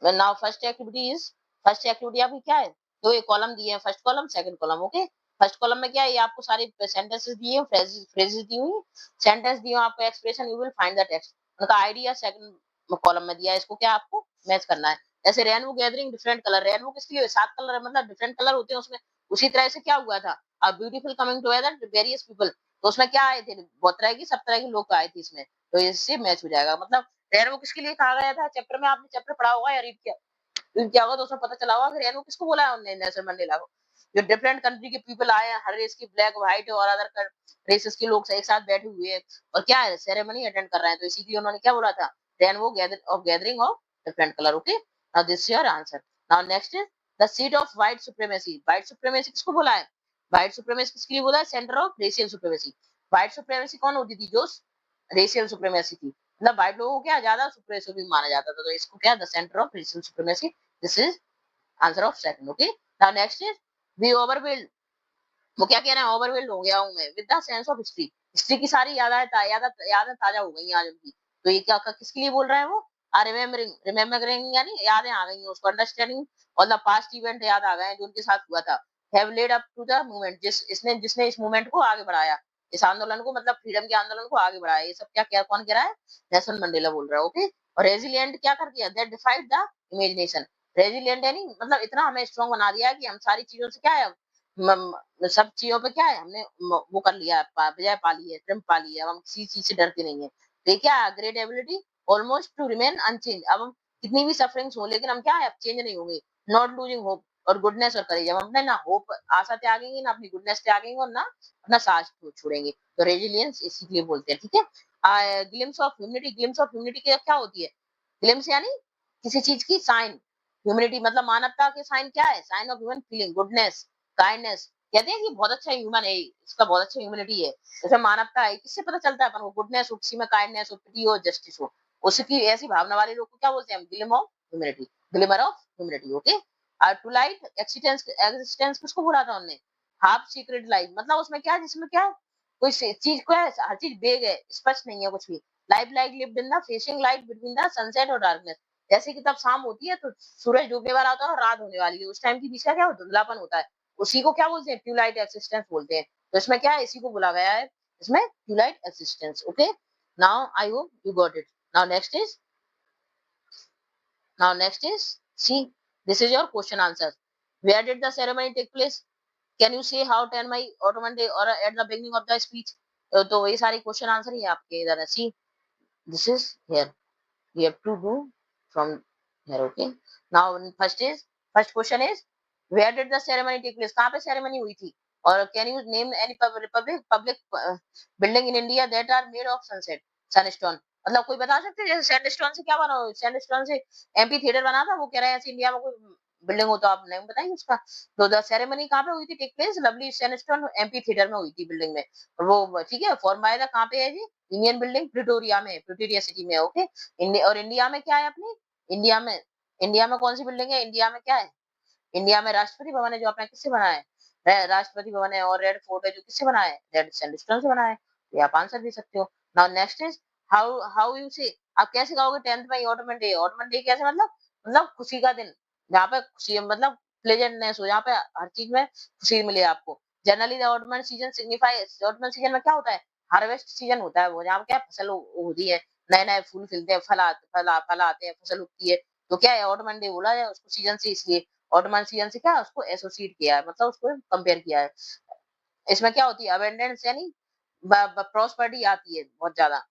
now first activity आपकी क्या है, दो एक कॉलम दिए हैं, first column second column. Okay, first column में क्या है, ये आपको सारे सेंटेंसेस दिए हैं, फ्रेजेस दी हुई, सेंटेंस दिए हैं आपको, expression, you will find the text, उनका आइडिया सेकंड कॉलम में दिया है, इसको क्या आपको मैच करना है। जैसे rainbow gathering different colour, rainbow किसके लिए, 7 कलर है, मतलब डिफरेंट कलर होते हैं उसमें। उसी तरह से क्या हुआ था, a beautiful coming together various people, तो उसमें क्या आए थे, बहुत तरह की, सब तरह के लोग आए थे इसमें, तो इससे मैच हो जाएगा। मतलब रेनबो किसके लिए कहा गया था चैप्टर में, आपने चैप्टर पढ़ा होगा या रीड किया, क्या होगा तो उसमें पता चला होगा कि रेनबो किसको बोला है उन्होंने, नेल्सन मंडेला को। जो डिफरेंट कंट्री के पीपल आए हैं, हर रेस के, ब्लैक व्हाइट और अदर रेसेस के लोग एक साथ बैठे हुए हैं और क्या है, सेरेमनी अटेंड कर रहे हैं, तो इसी के लिए उन्होंने क्या बोला था, rainbow gathering of different colour. Okay, now this is your answer. Now next is the seat of white supremacy, white supremacy किसको बोला है, व्हाइट सुप्रीमेसी किसके लिए बोला है, centre of racial supremacy. White supremacy कौन होती थी, जो रेशियल सुप्रीमेसी थी, मतलब व्हाइट लोगों को क्या ज्यादा सुप्रीमेसी माना जाता था, तो इसको क्या, the centre of racial supremacy, this is answer of second. Okay, now next is we overwhelmed, वो क्या कह रहे हैं, ओवरवेल्ड हो गया हूं मैं with the sense of history, history की सारी यादें ताजा हो गई आज उनकी, तो ये क्या किसके लिए बोल रहे हैं वो, रिमेम्बरिंग यानी यादें आ गई हैं उसको, अंडरस्टैंडिंग और द पास्ट इवेंट याद आ गए हैं जो उनके साथ हुआ था। Have led up to the movement, जिसने इस मूवमेंट को आगे बढ़ाया, इस आंदोलन को, मतलब फ्रीडम के आंदोलन को आगे बढ़ाया, ये सब क्या क्या कौन कह रहा है, नेल्सन मंडेला बोल रहा है। ओके, और रेजिलिएंट क्या कर दिया, दैट डिफाइड द इमेजिनेशन, रेजिलिएंट यानी मतलब इतना हमें स्ट्रांग बना दिया कि हम सारी चीजों से क्या है, सब चीजों पे क्या है, हमने वो कर लिया, बजाय पा ली है, ट्रिम्प पा ली है, अब हम किसी चीज से डरते नहीं है। तो ये क्या है, great ability almost to remain unchange, अब हम कितनी भी सफरिंग्स हो लेकिन हम क्या है, चेंज नहीं होंगे। नॉट लूजिंग होप और गुडनेस और करेज, हम अपने ना होप आशा त्यागेंगे, ना अपनी गुडनेस त्यागेंगे और ना अपना साहस छोड़ेंगे, तो रेजिलियंस इसी के लिए बोलते हैं। ठीक है, glimpse of humility, glimpse of humility क्या होती है, ग्लिम्स यानी किसी चीज की साइन, ह्यूमिलिटी मतलब मानवता के साइन, क्या है, sign of human feeling, goodness, kindness, कहते हैं कि बहुत अच्छा ह्यूमन है, इसका बहुत अच्छा ह्यूमिलिटी है, जैसे मानवता है, किससे पता चलता है अपन को, गुडनेस हो, किसी में काइंडनेस हो, पिटी हो, जस्टिस हो, उसकी ऐसी भावना वाले लोग को क्या बोलते हैं, glim of humility, glimmer of humility. Okay, to light existence, existence किसको बोला था उन्होंने, हाफ सीक्रेट लाइफ, मतलब उसमें क्या है, जिसमें क्या है, कोई चीज को है, हर चीज वेग है, स्पष्ट नहीं है कुछ भी। Life like lived in the facing light between the sunset और डार्कनेस। जैसे कि तब शाम होती है तो सूरज डूबने वाला होता है और रात होने वाली है, उस टाइम के बीच का क्या धुंधलापन होता है, उसी को क्या बोलते हैं, ट्यूलाइट एक्सिस्टेंस बोलते हैं। तो इसमें क्या है, इसी को बोला गया है इसमें twilight existence. Okay, now I hope you got it. Now next is Now next is, see, this is your question answer. Where did the ceremony take place? Can you say how 10 May Ottoman Day or at the beginning of the speech? तो ये सारे question answer ही आपके इधर है। See, this is here, we have to do from here. Okay, now first question is, where did the ceremony take place? कहाँ पे ceremony हुई थी? और can you name any public building in India that are made of sandstone? मतलब कोई बता सकते हैं जैसे सैंडस्टोन से क्या बना हो, सैंडस्टोन से एमपी थिएटर बना था, वो कह रहे हैं ऐसे इंडिया में कोई बिल्डिंग हो, तो आप नहीं बताएंगे उसका। तो द सेरेमनी कहाँ पे हुई थी, take place lovely sandstone amphitheatre में हुई थी, बिल्डिंग में। और वो ठीक है, फॉर्म बाय द कहाँ पे है जी, यूनियन बिल्डिंग प्रिटोरिया में, प्रिटोरिया सिटी में। ओके, और इंडिया में क्या है अपनी, इंडिया में, इंडिया में कौन सी बिल्डिंग है, इंडिया में क्या है, इंडिया में राष्ट्रपति भवन है, जो आपने किससे बना है, राष्ट्रपति भवन है। और रेड फोर्ट है, जो किससे बना है, रेड सैंडस्टोन से बना है। तो आप आंसर दे सकते हो। Now next is, how how you से, आप कैसे कहोगे 10th मई ऑटोमन डे? ऑटोमन डे कैसे, मतलब खुशी का दिन, जहाँ पे खुशी मतलब प्लेजेंटनेस हो, जहाँ पे हर चीज में खुशी मिले आपको। Generally the Ottoman season signifies, Ottoman season में क्या होता है, हार्वेस्ट सीजन होता है वो, जहाँ पे क्या फसल होती है, नए नए फूल खिलते हैं, फल आते हैं, फसल उगती है। तो क्या है, ऑटोमन डे बोला जाए उसको सीजन से, इसलिए ऑटोमन सीजन से क्या उसको एसोसिएट किया है, मतलब उसको कंपेयर किया है। इसमें क्या होती है, अबेंडेंस यानी प्रॉस्पेरिटी आती है बहुत ज्यादा।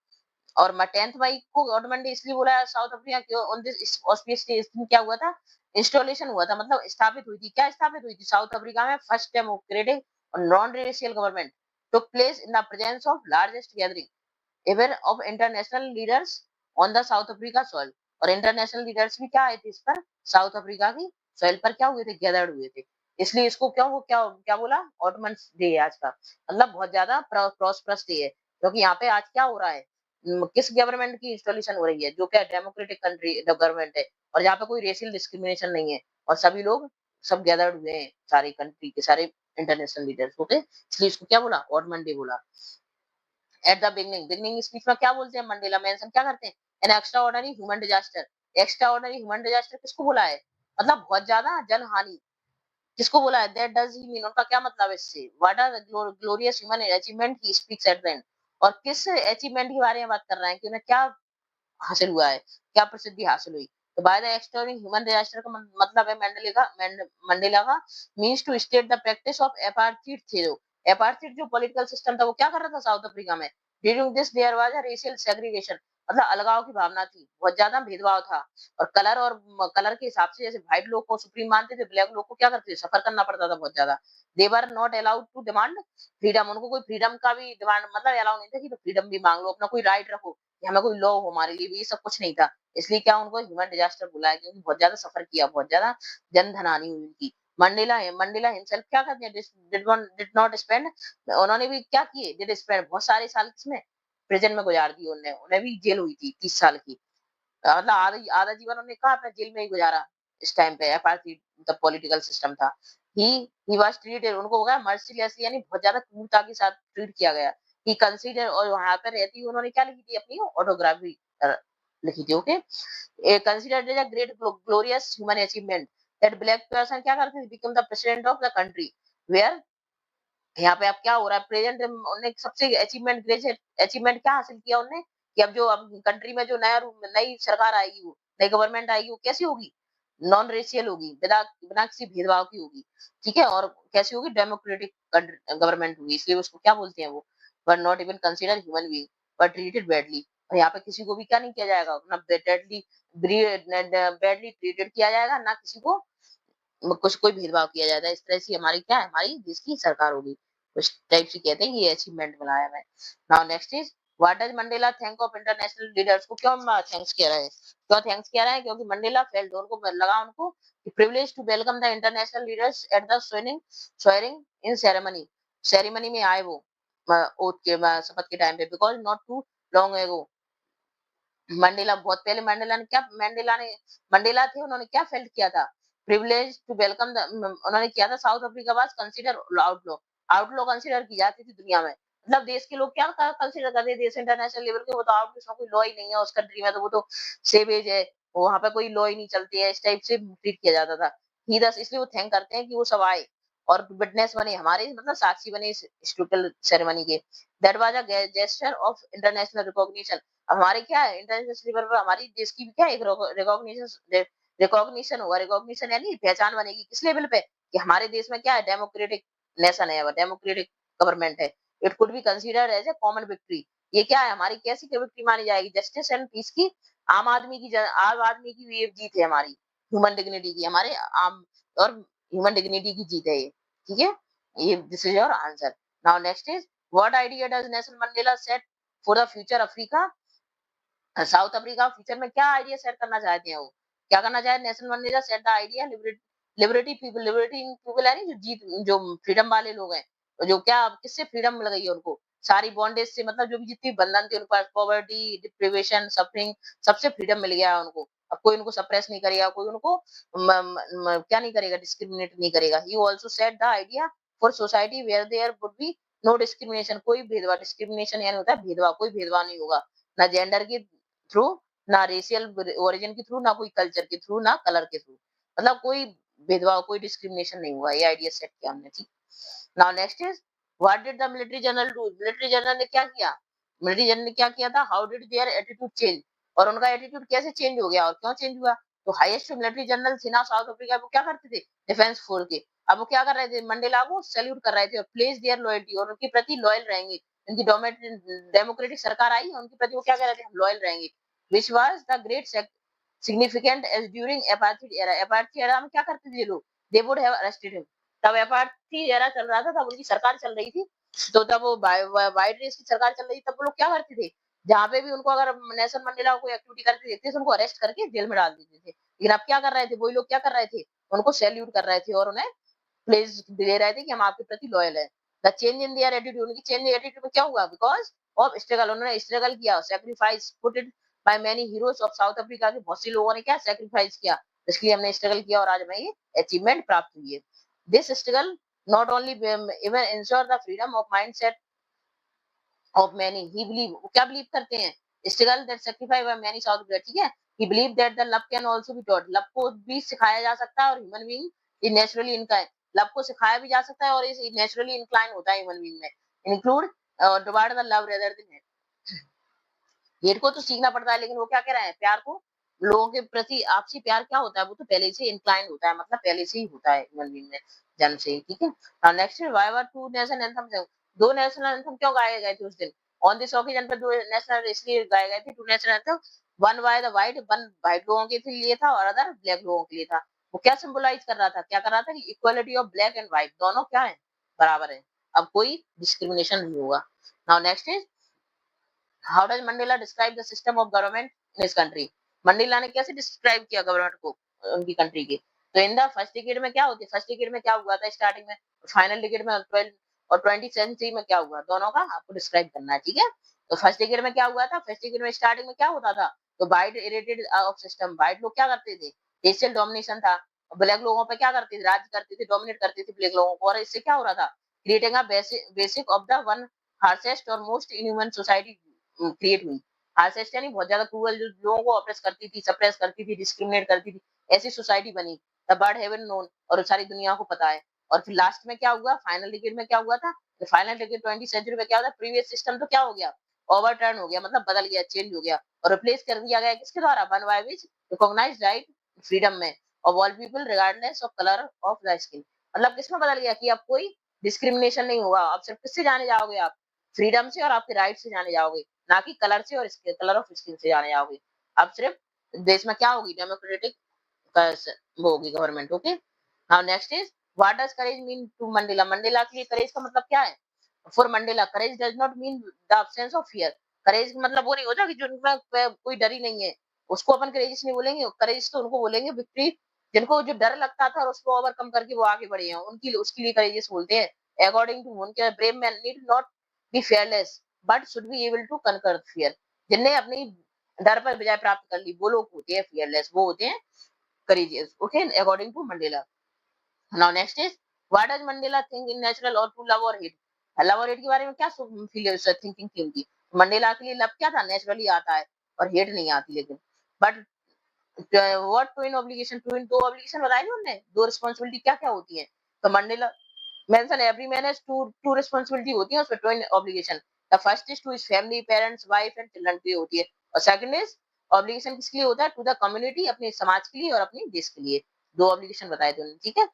और 10th मई को ऑटोमन डे इसलिए बोला है साउथ अफ्रीका क्यों, ऑन दिस ऑस्पिशियस डे इस दिन क्या हुआ था, इंस्टॉलेशन हुआ था, मतलब स्थापित हुई थी, क्या स्थापित हुई थी, साउथ अफ्रीका में फर्स्ट डेमोक्रेटिक और non racial government took place in the presence of largest gathering even of international leaders on the South Africa soil. और इंटरनेशनल लीडर्स भी क्या आए थे इस पर, साउथ अफ्रीका की सॉइल पर क्या हुए थे, गैदर्ड हुए थे। इसलिए इसको क्या वो क्या क्या बोला, ऑटोमन डे है आज का, मतलब बहुत ज्यादा प्रॉस्परस डे है, क्योंकि यहाँ पे आज क्या हो रहा है, किस गवर्नमेंट की इंस्टॉलेशन हो रही है, जो क्या डेमोक्रेटिक कंट्री गवर्नमेंट है, और यहाँ पे कोई रेशियल डिस्क्रिमिनेशन नहीं है, और सभी लोग सब गैदर्ड हुए हैं, सारी कंट्री के सारे इंटरनेशनल लीडर्स। ओके, इसलिए इसको क्या बोला, ऑटोमन डे बोला। एट द बिगनिंग स्पीच में क्या बोलते हैं, मंडेला मेंशन क्या करते हैं, an extra ordinary human disaster. Extra ordinary human disaster किसको बोला है, मतलब बहुत ज्यादा जनहानि, किसको बोला है, दैट डज ही मीन, उनका क्या मतलब है इससे, what are the glorious human achievement he speaks at the end. और किस अचीवमेंट के बारे में बात कर रहे हैं कि उन्हें क्या हासिल हुआ है, क्या प्रसिद्धि हासिल हुई। तो by the extraordinary human disaster का मतलब है मंडेला का means to state the practice of apartheid थे, जो एपार्थीड जो पॉलिटिकल सिस्टम था वो क्या कर रहा था साउथ अफ्रीका में। During this there was a racial segregation, मतलब अलगाव की भावना थी, बहुत ज्यादा भेदभाव था। और कलर के हिसाब से, जैसे व्हाइट लोग को सुप्रीम मानते थे, ब्लैक लोग को क्या करते थे, सफर करना पड़ता था बहुत ज्यादा। They were not allowed to demand freedom, उनको कोई फ्रीडम का भी डिमांड मतलब अलाउ नहीं था कि तो फ्रीडम भी मांग लो, अपना कोई राइट रखो, कि हमें कोई लॉ हो हमारे लिए भी, ये सब कुछ नहीं था। इसलिए क्या उनको ह्यूमन डिजास्टर बुलाया, क्योंकि बहुत ज्यादा सफर किया, बहुत ज्यादा जनधन हानि हुई उनकी। मंडेला हिमसेल्फ क्या करते हैं, डिड नॉट स्पेंड, उन्होंने भी क्या किए, डिड स्पेंड बहुत सारे साल इसमें प्रिजन में गुजार दिए, उन्हें भी जेल हुई थी 30 साल की। मतलब आधा जीवन उन्होंने कहा अपना जेल में ही गुजारा। इस टाइम पे एपार्थीड द पॉलिटिकल सिस्टम था। ही ही वाज ट्रीटेड, उनको हो गया मर्सीलेसली, यानी बहुत ज्यादा क्रूरता के साथ ट्रीट किया गया। ही कंसीडर, और वहां पर रहती हुई उन्होंने क्या लिखी थी, अपनी ऑटोग्राफी लिखी थी। Okay, considered as a great glorious human achievement that black person क्या करते थे, become the president of the country where. यहाँ पे अब क्या हो रहा है, प्रेजेंट उन्होंने सबसे अचीवमेंट, ग्रेट अचीवमेंट क्या हासिल किया उन्होंने, कि अब जो अब कंट्री में जो नई सरकार आएगी, वो नई गवर्नमेंट आएगी, वो कैसी होगी, नॉन रेशियल होगी, बिना बिना किसी भेदभाव की होगी। ठीक है, और कैसी होगी, डेमोक्रेटिक गवर्नमेंट होगी। इसलिए उसको क्या बोलते हैं वो, were not even consider human being but treated badly. और यहाँ पे किसी को भी क्या नहीं किया जाएगा, ना बैडली बैडली ट्रीटेड किया जाएगा, ना किसी को कुछ कोई भेदभाव किया जाता है। इस तरह से हमारी क्या है, हमारी देश की सरकार होगी, उस टाइप से कहते हैं कि ये अचीवमेंट बनाया है। Now next is, what does Mandela thank of international leaders को, क्यों थैंक्स कह रहा है, क्यों थैंक्स कह रहा है, क्योंकि मंडेला फेल्ट, उनको लगा उनको privilege to welcome the international leaders at the swearing in ceremony, ceremony में आए वो ओथ के शपथ के टाइम पे, because not too long ago Mandela, बहुत पहले मंडेला थे, उन्होंने क्या फेल्ट किया था, प्रिविलेज टू वेलकम द, उन्होंने किया था South Africa was consider outlaw, outlaw consider की जाती थी दुनिया में, मतलब देश के लोग क्या कंसीडर करते हैं देश इंटरनेशनल लेवल के, वो तो आउट, उसमें कोई लॉ ही नहीं है उस कंट्री में, तो वो तो सेवेज है, वहां पे कोई लॉ ही नहीं चलती है, इस टाइप से ट्रीट किया जाता था। ही दस इसलिए वो थैंक करते हैं कि वो सब आए और विटनेस बने हमारे, मतलब साक्षी बने इस स्टूटल सेरेमनी के। That was a gesture of international recognition. हमारे क्या है इंटरनेशनल लेवल पर हमारी देश की भी क्या एक रिकॉग्निशन, रिकॉग्निशन होगा, रिकॉग्निशन यानी पहचान बनेगी किस लेवल पे, कि हमारे देश में क्या है डेमोक्रेटिक नेशन है, डेमोक्रेटिक गवर्नमेंट है। It could be considered as a common victory. ये क्या है हमारी कैसी विक्ट्री मानी जाएगी, जस्टिस एंड पीस की, आम आदमी की ये जीत है हमारी, ह्यूमन डिग्निटी की, हमारे आम और ह्यूमन डिग्निटी की जीत है ये, ठीक है। ये this is your answer. Now next is what idea does Nelson Mandela set for the future Africa. South Africa future में क्या आइडिया सेट करना चाहते हैं वो, क्या करना चाहते हैं Nelson Mandela, set the idea liberty people, liberty people है नहीं जो जीत, जो फ्रीडम वाले लोग हैं, जो क्या किससे फ्रीडम मिल गई है उनको, सारी बॉन्डेज से, मतलब जो भी जितनी बंधन थे उनके पास, पॉवर्टी, डिप्रिवेशन, सफरिंग, सबसे फ्रीडम मिल गया है उनको। अब कोई उनको सप्रेस नहीं करेगा, कोई उनको क्या नहीं करेगा, डिस्क्रिमिनेट नहीं करेगा। He also set the idea for society where there would be no discrimination, कोई भेदभाव, डिस्क्रिमिनेशन यानी होता है भेदभाव, कोई भेदभाव नहीं होगा, ना जेंडर के थ्रू, ना रेशियल ओरिजिन के थ्रू, ना कोई कल्चर के थ्रू, ना कलर के थ्रू, मतलब कोई भेदभाव, कोई डिस्क्रिमिनेशन नहीं हुआ। ये आइडिया सेट किया हमने, ठीक। Now next is what did the military general do. Military general ने क्या किया, मिलिट्री जनरल ने क्या किया था, how did their attitude change, और उनका एटीट्यूड कैसे चेंज हो गया और क्यों चेंज हुआ। तो हाईएस्ट मिलिट्री जनरल थे ना साउथ अफ्रीका, वो क्या करते थे, डिफेंस फोर्स के। अब वो क्या कर रहे थे, मंडेला को सैल्यूट कर रहे थे और प्लेस देयर लॉयल्टी, और उनके प्रति लॉयल रहेंगे। उनकी डेमोक्रेटिक सरकार आई है उनके प्रति वो क्या कह रहे थे, हम लॉयल रहेंगे। which was the great significant as during apartheid era। apartheid era में क्या करते थे ये लोग, they would have arrested him। तब apartheid era चल रहा था, तब उनकी सरकार चल रही थी, तो तब वो वाइट रेस की सरकार चल रही थी, तब वो लोग क्या करते थे, जहाँ पे भी उनको अगर नेल्सन मंडेला को कोई एक्टिविटी करते देखते थे, उनको अरेस्ट करके जेल में डाल देते थे। लेकिन अब क्या कर रहे थे, वही लोग क्या कर रहे थे, उनको सैल्यूट कर रहे थे और उन्हें प्लेस दे रहे थे कि हम आपके प्रति लॉयल है। The change in their attitude, उनकी चेंज एटीट्यूड में क्या हुआ, बिकॉज ऑफ स्ट्रगल, उन्होंने स्ट्रगल किया, sacrifice put it by many heroes of South Africa के बहुत से लोगों ने क्या सेक्रीफाइस किया, इसलिए हमने स्ट्रगल किया और आज हमें ये अचीवमेंट प्राप्त हुई है। This struggle not only even ensure the freedom of mindset of many, he believe, वो क्या बिलीव करते हैं, struggle that sacrifice by many south Africa, ठीक है। ही believe that the love can also be taught, love को भी सिखाया जा सकता है और human being is naturally incline, love को सिखाया भी जा सकता है और इस नेचुरली इनक्लाइन होता है ह्यूमन बीइंग में, include divide the love rather than hate को तो सीखना पड़ता है, लेकिन वो क्या कह रहा है, प्यार को, लोगों के प्रति आपसी प्यार क्या होता है, वो तो पहले से इंक्लाइन होता है, मतलब पहले से ही होता है ह्यूमन बीइंग में, जन्म से ही, ठीक है। Now next why were two national anthem, दो नेशनल एंथम क्यों गाए गए थे उस दिन, ऑन दिस ओकेजन पर दो नेशनल इसलिए गाए गए थे, two national anthem, one by the white, one white लोगों के लिए था और अदर ब्लैक लोगों के लिए था। वो क्या सिंबलाइज कर रहा था, क्या कर रहा था कि equality of black and white, दोनों क्या है, बराबर है, अब कोई डिस्क्रिमिनेशन नहीं होगा। Now next is how does Mandela describe the system of government in his country, Mandela ने कैसे डिस्क्राइब किया गवर्नमेंट को उनकी कंट्री के। तो इन द फर्स्ट डिकेड में क्या होती है, फर्स्ट डिकेड में क्या हुआ था स्टार्टिंग में, फाइनल डिकेड में 12 और 20th सेंचुरी में क्या हुआ, दोनों का आपको डिस्क्राइब करना है, ठीक है। तो फर्स्ट डिकेड में क्या हुआ था, फर्स्ट डिकेड में स्टार्टिंग में क्या होता था, तो वाइट इरेटेड ऑफ सिस्टम, वाइट लोग क्या करते थे, रेशियल डोमिनेशन था, ब्लैक लोगों पे क्या करते थे, राज करते थे, डोमिनेट करते थे ब्लैक लोगों को, और इससे क्या हो रहा था, creating a basic of the one harshest और मोस्ट इनह्यूमन सोसाइटी क्रिएट हुई। हार्शेस्ट यानी बहुत ज्यादा क्रूअल, जो लोगों को ऑप्रेस करती थी, सप्रेस करती थी, डिस्क्रिमिनेट करती थी, ऐसी सोसाइटी बनी, द बर्ड हेवन नोन, और सारी दुनिया को पता है। और फिर लास्ट में क्या हुआ, फाइनल डिकेड में क्या हुआ था, तो फाइनल डिकेड 20th सेंचुरी में क्या होता, प्रीवियस सिस्टम तो क्या हो गया, ओवरटर्न हो गया, मतलब बदल गया, चेंज हो गया, और रिप्लेस कर दिया गया किसके द्वारा, one by which recognised right freedom में of all people regardless of colour of the skin, मतलब किसमें बदल गया कि अब कोई डिस्क्रिमिनेशन नहीं होगा, अब सिर्फ किससे जाने जाओगे आप, फ्रीडम से और आपके राइट से जाने जाओगे, ना कि कलर से और इसके कलर ऑफ स्किन से जाने जाओगे। अब सिर्फ देश में क्या होगी, डेमोक्रेटिक वो होगी government, okay. Now next is what does courage mean to Mandela, Mandela के लिए करेज का मतलब क्या है, for Mandela courage does not mean the absence of fear, courage का मतलब वो नहीं होता कि जिनमें कोई डर ही नहीं है, उसको अपन करेजियस नहीं बोलेंगे, करेज तो उनको बोलेंगे विक्ट्री, जिनको जो डर लगता था और उसको ओवरकम करके वो आगे बढ़े हैं, उनकी उसके लिए करेजियस बोलते हैं। अकॉर्डिंग टू उनके brave man need not be fearless but should be able to conquer fear, जिनने अपनी डर पर विजय प्राप्त कर ली वो लोग होते हैं fearless, वो होते हैं courageous, okay, according to Mandela। Now next is what does Mandela think in natural or to love or hate, love और हेट के बारे में क्या थिंकिंग थी उनकी? मंडेला के लिए लव क्या था? नेचुरली आता है, और हेट नहीं आती लेकिन। But what twin obligation, twin दो ऑब्लिगेशन बताए ना उन्होंने, दो रिस्पांसिबिलिटी क्या क्या होती है। तो Mandela mention every man has two responsibility होती है उसमें, twin obligation. The first is to his family, parents, wife and children के लिए होती है, और सेकंड इज ऑब्लिगेशन किसके लिए होता है? टू द कम्युनिटी, अपने समाज के लिए और अपने देश के लिए। दो ऑब्लिगेशन बताए थे उन्होंने, ठीक है।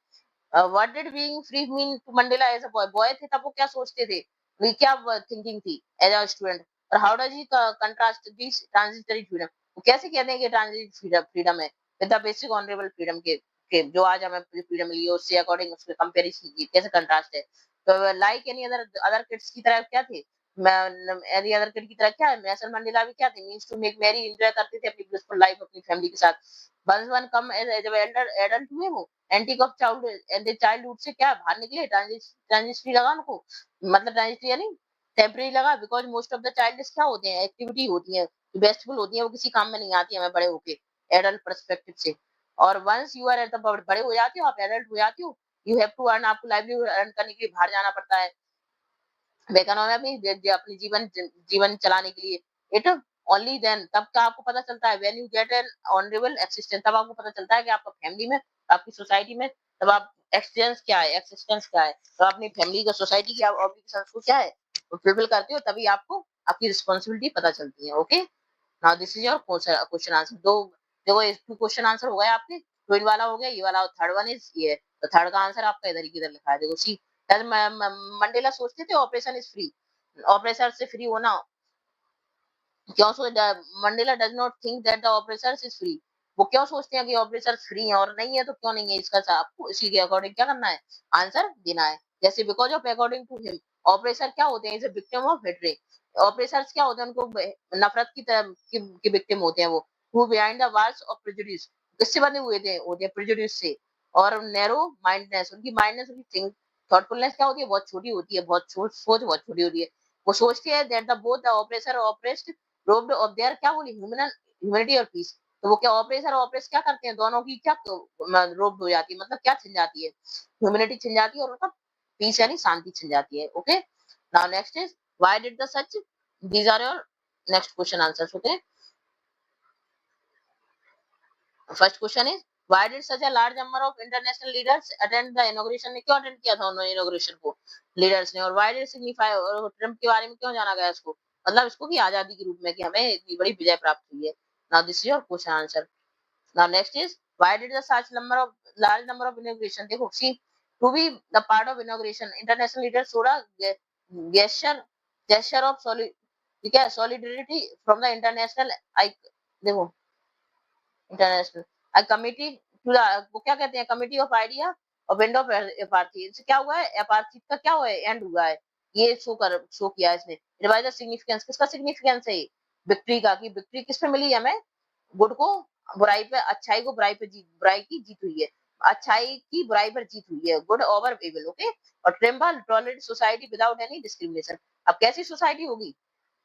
What did being free mean to Mandela as a boy? Boy थे तब वो क्या सोचते थे, उनकी क्या थिंकिंग थी एज अ स्टूडेंट? और how does he contrast this transitory freedom? वो कैसे कहते हैं कि ट्रांजिटरी फ्रीडम है with the basic honourable freedom के जो आज हमें फ्रीडम मिली है उससे अकॉर्डिंग उसके कंपैरिजन कीजिए, कैसे कंट्रास्ट है? तो like any other other kids की तरह क्या थे? एनी अदर किड की तरह क्या है? नेल्सन मंडेला भी क्या थे? Means to make merry, enjoy करते थे अपनी ब्लिसफुल लाइफ अपनी फैमिली के साथ। वंस वन कम जब एडल्ट हुए वो, एंटी ऑफ चाइल्डहुड से क्या बाहर निकले, ट्रांजिस्ट्री लगा उनको, मतलब ट्रांजिस्ट्री यानी टेम्परेरी लगा, because most of the child क्या होते हैं, एक्टिविटी होती है, बेस्टफुल होती है, वो किसी काम में नहीं आती हमें बड़े होके, एडल्ट पर्सपेक्टिव से। और once you are at the बड़े हो जाते हो, आप एडल्ट हो जाते हो, यू हैव टू अर्न, आपको लाइवलीहुड अर्न करने के लिए बाहर जाना पड़ता है, बेगानों में अपनी जीवन जीवन चलाने के लिए। इट ओनली देन, तब का आपको पता चलता है, when you get an honourable existence, तब आपको पता चलता है कि आपका फैमिली में, आपकी सोसाइटी में, तब आप एक्सटेंस क्या है, एक्सिस्टेंस क्या है, तो अपनी फैमिली का, सोसाइटी की ऑब्लिगेशंस को क्या है, फुलफिल करते हो, तभी आपको आपकी रिस्पांसिबिलिटी पता चलती है। Okay, now this is your question answer. दो देखो, टू क्वेश्चन आंसर हो गए आपके, ट्वेल्व वाला हो गया, ये वाला, थर्ड वन इज ये, तो थर्ड का आंसर आपका इधर ही किधर लिखा है, देखो सी। मंडेला सोचते थे ऑपरेशन इज फ्री, ऑपरेशन से फ्री होना क्यों सोच, Mandela does not think that the operation is free, वो क्यों सोचते हैं कि ऑपरेशन फ्री है, और नहीं है तो क्यों नहीं है, इसका आपको इसी के अकॉर्डिंग क्या करना है, आंसर देना है। जैसे because of, according to him, oppressor क्या होते हैं, is a victim of hatred, oppressors क्या होते हैं, उनको नफरत की तरह की विक्टिम होते हैं वो, who behind the walls of prejudice, किससे बने हुए थे, होते हैं प्रेजुडिस से, और नैरो माइंडनेस, उनकी माइंडनेस, उनकी थिंक, थॉटफुलनेस क्या होती है, बहुत छोटी होती है, बहुत सोच बहुत छोटी होती है। वो सोचते हैं that the both the oppressor oppressed robed of their, क्या बोली, ह्यूमैनिटी और पीस, तो वो क्या ऑपरेसर और ऑपरेस क्या करते हैं, दोनों की क्या रोब्ड हो जाती है, मतलब क्या छिन जाती है, ह्यूमैनिटी छिन जाती है, और उनका पीस यानी शांति छिन जाती है। Okay, now next is why did the such, these are your next question answers. Okay, first question is why did such a large number of international leaders attend the inauguration, ने क्यों attend किया था उन्होंने inauguration को, leaders ने, और why did signify, और Trump के बारे में क्यों जाना गया इसको, मतलब इसको कि आजादी के रूप में कि हमें इतनी बड़ी विजय प्राप्त हुई है। Now this is your question answer. Now next is why did the such number of large number of inauguration, देखो see, to be the part of inauguration, international leaders थोड़ा गेस्चर जेस्चर ऑफ ठीक है, solidarity from the international, I देखो international committee to the, वो क्या कहते हैं, committee of idea और विंडो ऑफ एपार्थी, इससे क्या हुआ है, एपार्थी का क्या हुआ है, एंड हुआ है, ये शो किया इसने। रिवाइज द सिग्निफिकेंस, किसका सिग्निफिकेंस है, विक्ट्री का, कि विक्ट्री किस पे मिली हमें, गुड को बुराई पे, अच्छाई को बुराई पे जीत, बुराई की जीत हुई है, अच्छाई की बुराई पर जीत हुई है, गुड ओवर एविल। ओके, और tremble tolerate society without any discrimination, अब कैसी सोसाइटी होगी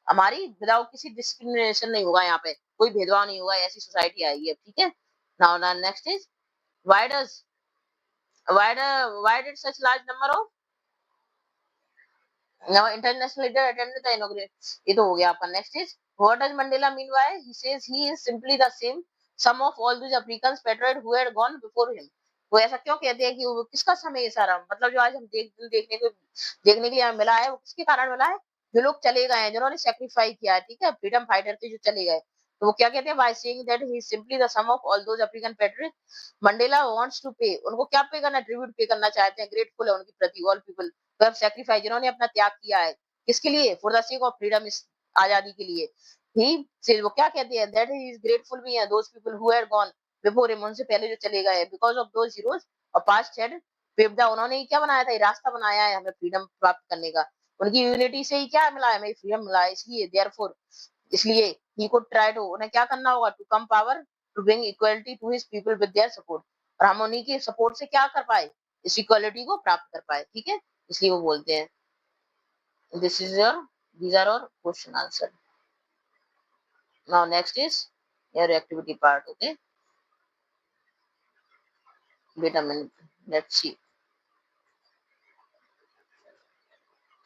हमारी, विदाउट किसी डिस्क्रिमिनेशन नहीं होगा, यहाँ पे कोई भेदभाव नहीं होगा, ऐसी सोसाइटी आएगी अब, ठीक है। Now next is why does why did such large number of international leader attended the inauguration, ये तो हो गया आपका। Next is what does Mandela mean why he says he is simply the same sum of all those Africans patriot who had gone before him, वो ऐसा क्यों कहते हैं कि वो किसका समय है सारा, मतलब जो आज हम देखने के लिए हमें मिला है, वो किसके कारण मिला है, जो लोग चले गए हैं, जिन्होंने सेक्रीफाई किया है, ठीक है, फ्रीडम फाइटर थे जो चले गए, तो वो क्या कहते हैं, by saying that he is simply the sum of all those African patriot, Mandela wants to pay, उनको क्या पे करना, ट्रिब्यूट पे करना चाहते हैं, ग्रेटफुल है उनके प्रति, ऑल पीपल हु सैक्रिफाइस, जिन्होंने अपना त्याग किया है, किसके लिए, for the sake of freedom, इस आजादी के लिए। ही से वो क्या कहते हैं, दैट ही इज ग्रेटफुल भी है those people who had gone before him, उनसे पहले जो चले गए, बिकॉज़ ऑफ दोस हीरोज और पास्ट हैड पेव्ड, उन्होंने ही क्या बनाया था, ये रास्ता बनाया है हमें फ्रीडम प्राप्त करने का, उनकी यूनिटी से ही क्या मिला है, हमें फ्रीडम मिला है, इसलिए देयरफॉर, इसलिए ही कुड ट्राई टू, उन्हें क्या करना होगा, to come power to bring equality to his people with their support, और हम उन्हीं के सपोर्ट से क्या कर पाए, इस इक्वालिटी को प्राप्त कर पाए, ठीक है, इसलिए वो बोलते हैं। This is your, these are our question answer. Now next is your activity part. Okay, wait a minute. Let's see.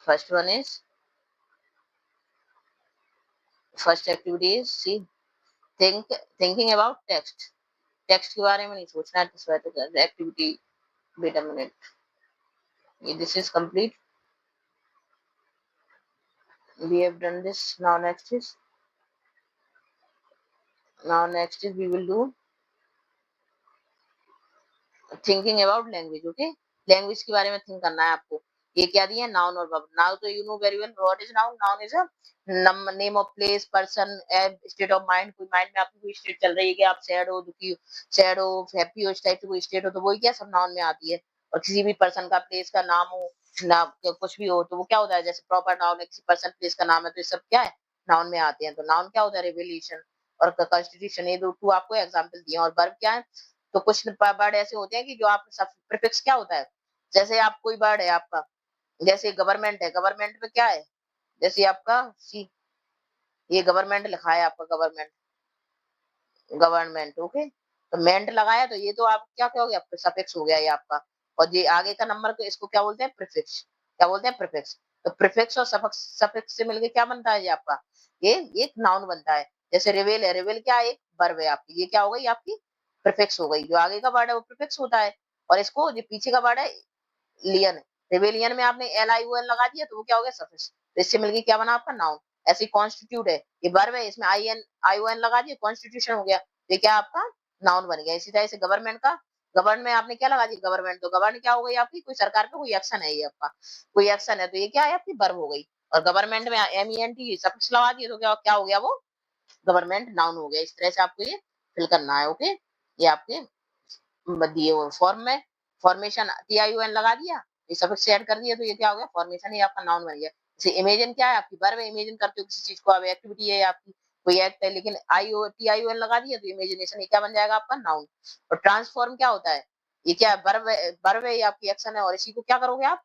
First one is first activity is C thinking about text के बारे में नहीं सोचना है। Activity wait a minute, this is complete. We have done this. Now next is we will do thinking about language. Okay, language के बारे में think करना है आपको। ये क्या दिया, नाउन और वर्ब। नाउ तो you know very well what is noun. Noun is a name of place, person, state of mind. कोई माइंड में आपकी कोई स्टेट चल रही है कि आप सैड हो, दुखी हो, सैड हो, हैप्पी हो, इस टाइप से कोई स्टेट हो, तो वही क्या सब नाउन में आती है। और किसी भी पर्सन का, प्लेस का नाम हो, ना कुछ भी हो, तो वो क्या होता है, जैसे प्रॉपर नाउन है, किसी पर्सन प्लेस का नाम है, तो ये सब क्या है, नाउन में आते हैं। तो नाउन क्या होता है, रिवोल्यूशन और कॉन्स्टिट्यूशन। ये दो टू आपको एग्जाम्पल दिए। और वर्ब क्या है, तो कुछ वर्ड ऐसे होते हैं कि जो आप सब प्रीफिक्स क्या होता है, जैसे आप कोई वर्ड है आपका, जैसे गवर्नमेंट है, गवर्नमेंट में क्या है, जैसे आपका सी, ये गवर्नमेंट लिखा है आपका, गवर्नमेंट, गवर्नमेंट। ओके, तो मेंट लगाया, तो ये तो आप क्या कहोगे, आपका सफिक्स हो गया ये आपका। और ये आगे का नंबर को, इसको क्या बोलते हैं, प्रीफिक्स। क्या बोलते हैं, प्रीफिक्स। तो प्रीफिक्स और सफिक्स, सफिक्स से मिलके क्या बनता है ये आपका, ये एक नाउन बनता है। जैसे रिवेल है, रिवेल क्या है, एक वर्ब है आपकी, ये क्या हो गई आपकी, प्रीफिक्स हो गई। जो आगे का वर्ड है वो प्रीफिक्स होता है, और इसको जो पीछे का वर्ड है लियन, रिवेलियन में आपने एल आई ओ एन लगा दिया, तो वो क्या हो गया, सफिक्स। तो इससे मिलके क्या बना आपका, नाउन। ऐसे कॉन्स्टिट्यूट है, ये वर्ब है, इसमें आई ओ एन लगा दिया, कॉन्स्टिट्यूशन हो गया, ये क्या आपका, नाउन बन गया। इसी तरह से गवर्नमेंट का, गवर्न में आपने क्या लगा दिया, गवर्नमेंट, तो गवर्न क्या हो गई आपकी, कोई सरकार का कोई एक्शन है, ये आपका कोई एक्शन है, तो ये क्या है आपकी, वर्ब हो गई। और गवर्नमेंट में M E N T suffix लगा दिया, तो क्या क्या हो गया वो, गवर्नमेंट नाउन हो गया। इस तरह से आपको ये फिल करना है। ओके, ये आपके दिए हुए फॉर्म में, formation T I O N लगा दिया, ये सफिक्स ऐड कर दिया, तो ये क्या हो गया, फॉर्मेशन, ये आपका नाउन बन गया। जैसे इमेजिन क्या है आपकी, वर्ब है, इमेजिन करते हो किसी चीज को, अब एक्टिविटी है आपकी, कोई एक्ट है, लेकिन आई O T I O N लगा दिया, तो इमेजिनेशन, ये क्या बन जाएगा आपका, नाउन। और ट्रांसफॉर्म क्या होता है, ये क्या है, वर्ब है, ये आपकी एक्शन है, और इसी को क्या करोगे आप,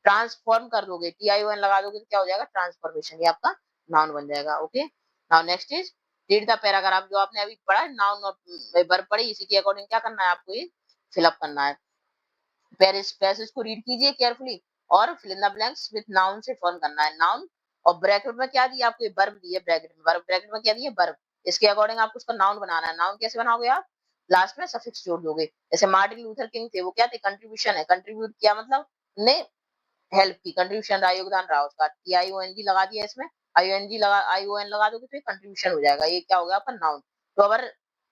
ट्रांसफॉर्म कर दोगे, टी आई ओ एन लगा दोगे, तो क्या हो जाएगा, ट्रांसफॉर्मेशन, ये आपका नाउन बन जाएगा। Okay, now next is read the paragraph. जो आपने अभी पढ़ा है, नाउन और वर्ब पढ़ी, इसी के अकॉर्डिंग क्या करना है आपको, ये फिलअप करना है। पैसेज को रीड कीजिए केयरफुली, और fill in the blanks with noun से फॉर्म करना है, नाउन। और ब्रैकेट में क्या दिया आपको, वर्ब दिया ब्रैकेट में, वर्ब ब्रैकेट में क्या दिया, वर्ब। इसके अकॉर्डिंग आपको उसका नाउन बनाना है। नाउन कैसे बनाओगे आप, लास्ट में सफिक्स जोड़ दोगे। जैसे मार्टिन लूथर किंग थे, वो क्या थे, कंट्रीब्यूशन है, कंट्रीब्यूट किया मतलब ने हेल्प की, कंट्रीब्यूशन रहा, योगदान रहा उसका, T I O N G लगा दिया इसमें, आई ओ एन जी लगा, आई ओ एन लगा दोगे, तो कंट्रीब्यूशन हो जाएगा, ये क्या हो गया आपका, नाउन। तो अगर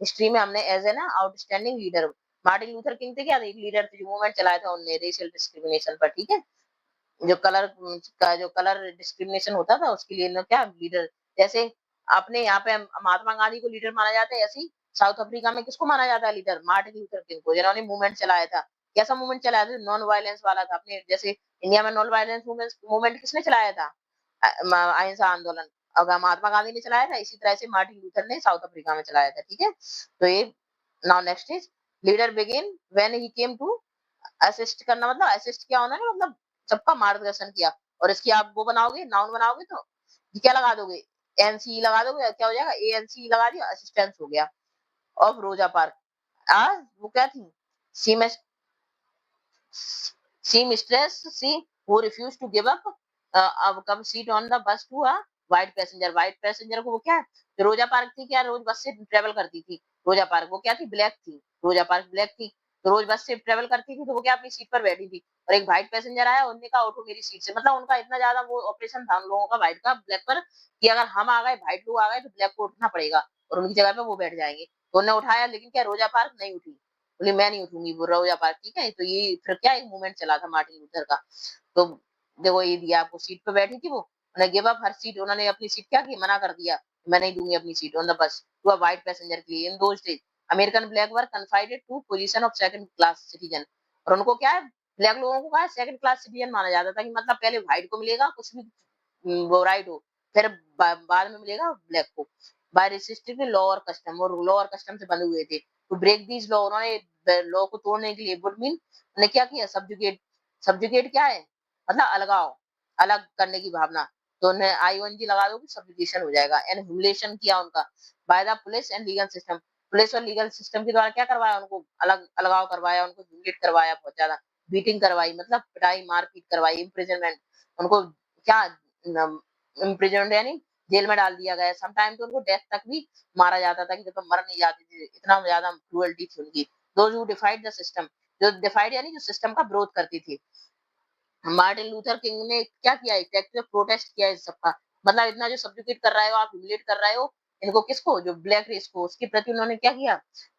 हिस्ट्री में हमने एज ए ना outstanding leader, Martin Luther king थे क्या, एक लीडर थे, जो मूवमेंट चलाया था उनने रेशियल डिस्क्रिमिनेशन पर, ठीक है, जो कलर का, जो कलर डिस्क्रिमिनेशन होता था, उसके लिए ना क्या लीडर। जैसे अपने यहाँ पे महात्मा गांधी को लीडर माना जाता है, ऐसे ही साउथ अफ्रीका में किसको माना जाता है लीडर, मार्टिन लूथर किंग को, जिन्होंने मूवमेंट चलाया था। कैसा मूवमेंट चलाया था, नॉन वायलेंस वाला था। अपने जैसे इंडिया में नॉन वायलेंस मूवमेंट किसने चलाया था, अहिंसा आंदोलन, अगर महात्मा गांधी ने चलाया था, इसी तरह से मार्टिन लूथर ने साउथ अफ्रीका में चलाया था, ठीक है। तो ये now next is leader begin when he came to assist करना, मतलब असिस्ट क्या होना है, मतलब सबका मार्गदर्शन किया। और इसकी आप वो बनाओगे, नाउन बनाओगे, तो ये क्या लगा दोगे, एनसी लगा दोगे, क्या हो जाएगा, ए एन सी लगा दिया, असिस्टेंस हो गया। ऑफ रोजा पार्क, वो क्या थी, she she mistress she who refused to give up come seat on the bus to a white passenger। White passenger को वो क्या है, तो रोजा पार्क थी क्या, रोज बस से ट्रेवल करती थी, रोजा पार्क वो क्या थी, ब्लैक थी, रोजा पार्क ब्लैक थी, तो रोज बस से ट्रेवल करती थी, तो वो क्या अपनी सीट पर बैठी थी। और एक व्हाइट पैसेंजर आया, उन्होंने कहा उठो मेरी सीट से, मतलब उनका इतना ज्यादा वो ऑपरेशन था उन लोगों का, व्हाइट का ब्लैक पर, कि अगर हम आ गए, व्हाइट लोग आ गए, तो ब्लैक को उठना पड़ेगा, और उनकी जगह पे वो बैठ जाएंगे। तो उन्होंने उठाया, लेकिन क्या रोजा पार्क नहीं उठी, बोली मैं नहीं उठूंगी, वो रोजा पार्क, ठीक है। तो ये फिर क्या एक मूवमेंट चला था मार्टिन लूथर का। तो देखो ये दिया आपको, सीट पे बैठी थी वो, उन्हें गिव अप हर सीट, उन्होंने अपनी सीट क्या की, मना कर दिया, मैं नहीं दूंगी अपनी seat on the bus to a white passenger के लिए। In those days American black were confided to position of second class citizen. और उनको क्या है, ब्लैक लोगों को क्या है, सेकंड क्लास सिटीजन माना जाता था, कि मतलब पहले व्हाइट को मिलेगा कुछ भी, वो राइट हो, फिर बाद में मिलेगा ब्लैक को, बाय रेसिस्टिंग लॉ और कस्टम, और लॉ और कस्टम से बंधे हुए थे। टू ब्रेक दीज लॉ, उन्होंने लॉ को तोड़ने के लिए वुड मीन, उन्होंने क्या किया, सब्जुगेट, सब्जुगेट क्या है, मतलब अलगाव, अलग करने की भावना, तो उन्हें आई ओन जी लगा दो, सब्जुगेशन हो जाएगा। एंड ह्यूमिलेशन किया उनका by the police and legal system, police और लीगल सिस्टम के द्वारा क्या करवाया, उनको अलग अलगाव करवाया, उनको ह्यूमिलेट करवाया बहुत ज्यादा, बीटिंग करवाई, मतलब पिटाई मारपीट करवाई, इम्प्रिजनमेंट, उनको क्या इम्प्रिजन्ड यानी जेल में डाल दिया गया। सम टाइम तो उनको डेथ तक भी मारा जाता था कि जब तक मर नहीं जाते थे, इतना ज्यादा क्रूअल्टी थी उनकी। दोज हु डिफाइड द सिस्टम, जो डिफाइड यानी जो सिस्टम का विरोध करती थी। मार्टिन लूथर किंग ने क्या किया, एक एक्टिव प्रोटेस्ट किया इस सबका। मतलब इतना जो सब्जुकेट कर रहे हो आप, ह्यूमिलेट कर रहे हो इनको, किसको, जो ब्लैक रेस को, उसके प्रति उन्होंने क्या किया,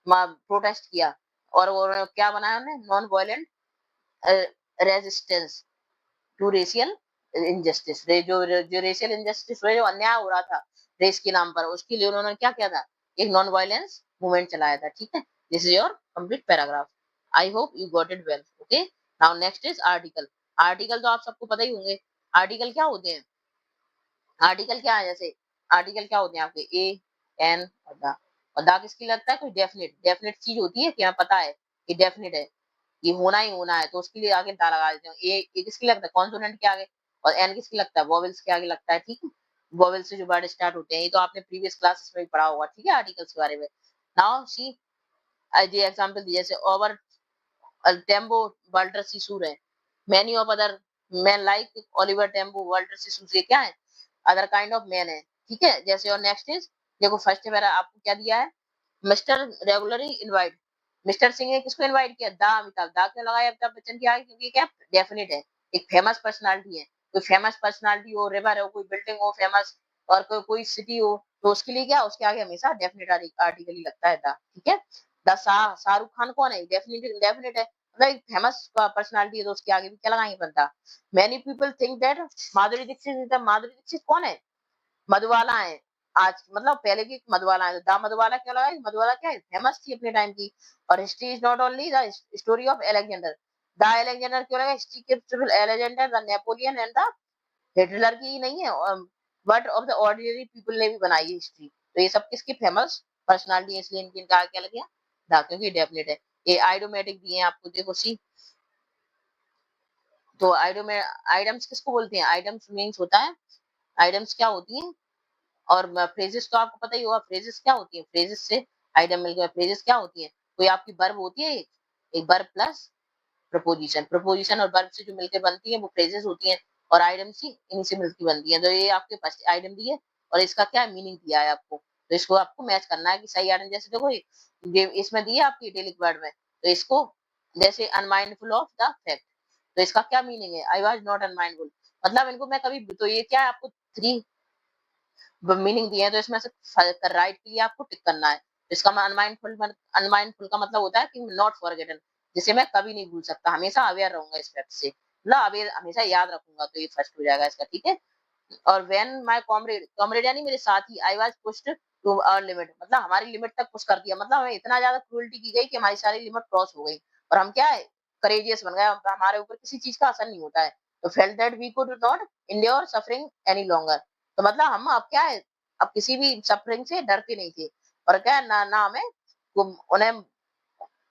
प्रोटेस्ट किया। और वो क्या बनाया उन्होंने, non violent resistance to racial injustice. जो रेशियल इनजस्टिस, जो अन्याय हो रहा था रेस के नाम पर, उसके लिए उन्होंने क्या किया था, एक नॉन वायलेंस मूवमेंट चलाया था। ठीक है, this is your complete paragraph. I hope you got it well. Okay, now next is article. Article तो आप सबको पता ही होंगे। आर्टिकल क्या होते हैं, आर्टिकल क्या है, जैसे आर्टिकल क्या होते हैं आपके, ए एन और द। और द किसकी लगता है, कोई डेफिनेट डेफिनेट चीज होती है कि हमें पता है कि डेफिनेट है, ये होना ही होना है, तो उसके लिए आगे दा लगा देते हैं। ए किसके लगता है, कॉन्सोनेंट के आगे, और एन किसके लगता है, वोवेल्स के आगे लगता है। ठीक है, वोवेल से जो वर्ड स्टार्ट होते हैं, ये तो आपने प्रीवियस क्लासेस में भी पढ़ा होगा। ठीक है, आर्टिकल्स के बारे में। नाउ सी, जो एग्जांपल दिए, जैसे ओवर टेम्बो वाल्टर सीसूर है, many of other man like Oliver Tambo Walter Sisulu, ये क्या है, अदर काइंड ऑफ मैन है। ठीक है, जैसे और नेक्स्ट इज, देखो फर्स्ट है मेरा, आपको क्या दिया है, mister regularly invite. Mister Singh ने किसको इनवाइट किया, दा अमिताभ। दा क्यों लगाया अमिताभ बच्चन के आगे, क्योंकि क्या डेफिनेट है, एक फेमस पर्सनालिटी है। कोई फेमस पर्सनालिटी हो, रिवर हो, कोई बिल्डिंग हो फेमस, और कोई सिटी हो, तो उसके लिए क्या, उसके आगे हमेशा डेफिनेट आर्टिकल ही लगता है दा। ठीक है, द शाहरुख खान कौन है, डेफिनेट डेफिनेट है, मतलब एक फेमस पर्सनालिटी है, तो उसके आगे भी क्या लगाएंगे, बनता। Many people think that Madhuri Dixit, Madhuri Dixit कौन है, मधुबाला है। आज मतलब पहले की मधुबाला है, द मधुबाला क्यों लगा, मधुबाला क्या है, फेमस थी अपने टाइम की। और history is not only the story of Alexander. The Alexander क्यों लगा, हिस्ट्री के सिर्फ Alexander, the Napoleon and the Hitler की ही नहीं है, but of the ordinary people ने भी बनाई है हिस्ट्री। तो ये सब किसकी फेमस पर्सनालिटी है, इसलिए इनका क्या लग गया, द, क्योंकि डेफिनेट है। ये आइडोमेटिक दिए हैं आपको, देखो सी। तो आइडम्स किसको बोलते हैं, आइडम्स मीन्स होता है, आइडम्स क्या होती हैं। और फ्रेजेस तो आपको पता ही होगा, फ्रेजेस क्या होती है, फ्रेजेस से आइटम मिल गया। फ्रेजेस क्या होती है, कोई आपकी वर्ब होती है, एक वर्ब प्लस प्रपोजिशन, प्रपोजिशन और वर्ब से जो मिलकर बनती है वो फ्रेजेस होती हैं। और आइटम सी इन्हीं से मिलकर बनती है। तो ये आपके पास आइटम दिए, और इसका क्या मीनिंग दिया है आपको, तो इसको आपको मैच करना है कि सही आइटम। जैसे देखो ये इसमें दिया आपकी इटैलिक वर्ड में, तो इसको जैसे अनमाइंडफुल ऑफ द फैक्ट, तो इसका क्या मीनिंग है, आई वाज नॉट अनमाइंडफुल, मतलब इनको मैं कभी, तो ये क्या है, आपको थ्री मीनिंग दिए हैं, तो इसमें से राइट के लिए आपको टिक करना है। तो इसका अनमाइंडफुल, अनमाइंडफुल का मतलब होता है कि नॉट फॉरगेटन, जिसे मैं कभी नहीं भूल सकता, हमेशा अवेयर रहूंगा इस फैक्ट से, मतलब अवेयर, हमेशा याद रखूंगा, तो ये फर्स्ट हो जाएगा इसका। ठीक है, और व्हेन माय कॉमरेड, कॉमरेड यानी मेरे साथी, I was pushed to our limit, मतलब हमारी लिमिट तक पुश कर दिया, मतलब हमें इतना ज्यादा क्रूएल्टी की गई कि हमारी सारी लिमिट क्रॉस हो गई, और हम क्या है, करेजियस बन गए, हमारे ऊपर किसी चीज का असर नहीं होता है। तो felt that we could not endure suffering any longer, तो मतलब हम अब क्या है, अब किसी भी सफरिंग से डरते नहीं थे, और क्या है, ना ना हमें उन्हें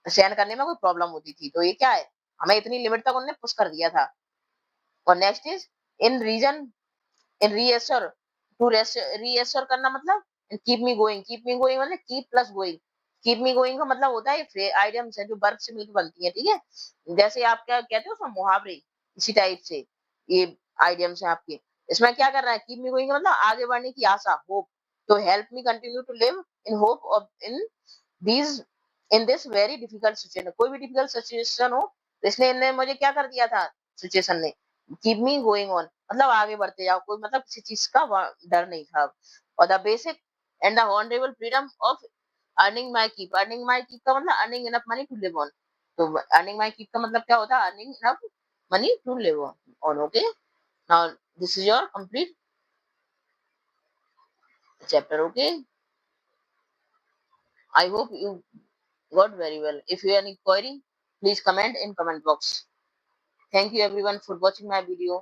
सहन करने में कोई प्रॉब्लम होती थी। तो ये क्या है, हमें इतनी लिमिट तक उन्होंने पुश कर दिया था। और next is in reason, in reassure, to reassure करना, मतलब keep me going, keep me going मतलब keep plus going. Keep me going का मतलब होता है आइडियम्स है जो वर्ब से मिलकर बनती है। ठीक है, जैसे आप क्या कहते हो उसमें मुहावरे, इसी टाइप से ये आइडियम्स है आपके। इसमें क्या कर रहा है, कीप मी गोइंग मतलब आगे बढ़ने की आशा, होप, तो help me continue to live in hope of in these, in this very difficult situation, कोई भी डिफिकल्ट सिचुएशन हो, तो इसने इन्हें मुझे क्या कर दिया था, सिचुएशन ने, कीप मी गोइंग ऑन मतलब आगे बढ़ते जाओ, कोई मतलब किसी चीज का डर नहीं था। और the basic and the honourable freedom of earning my keep, earning my keep का मतलब earning enough money to live on. तो अर्निंग माई कीप का मतलब क्या होता है, earning enough money to live on. Okay, now this is your complete chapter. Okay, I hope you got very well. If you have any query, please comment in comment box. Thank you everyone for watching my video.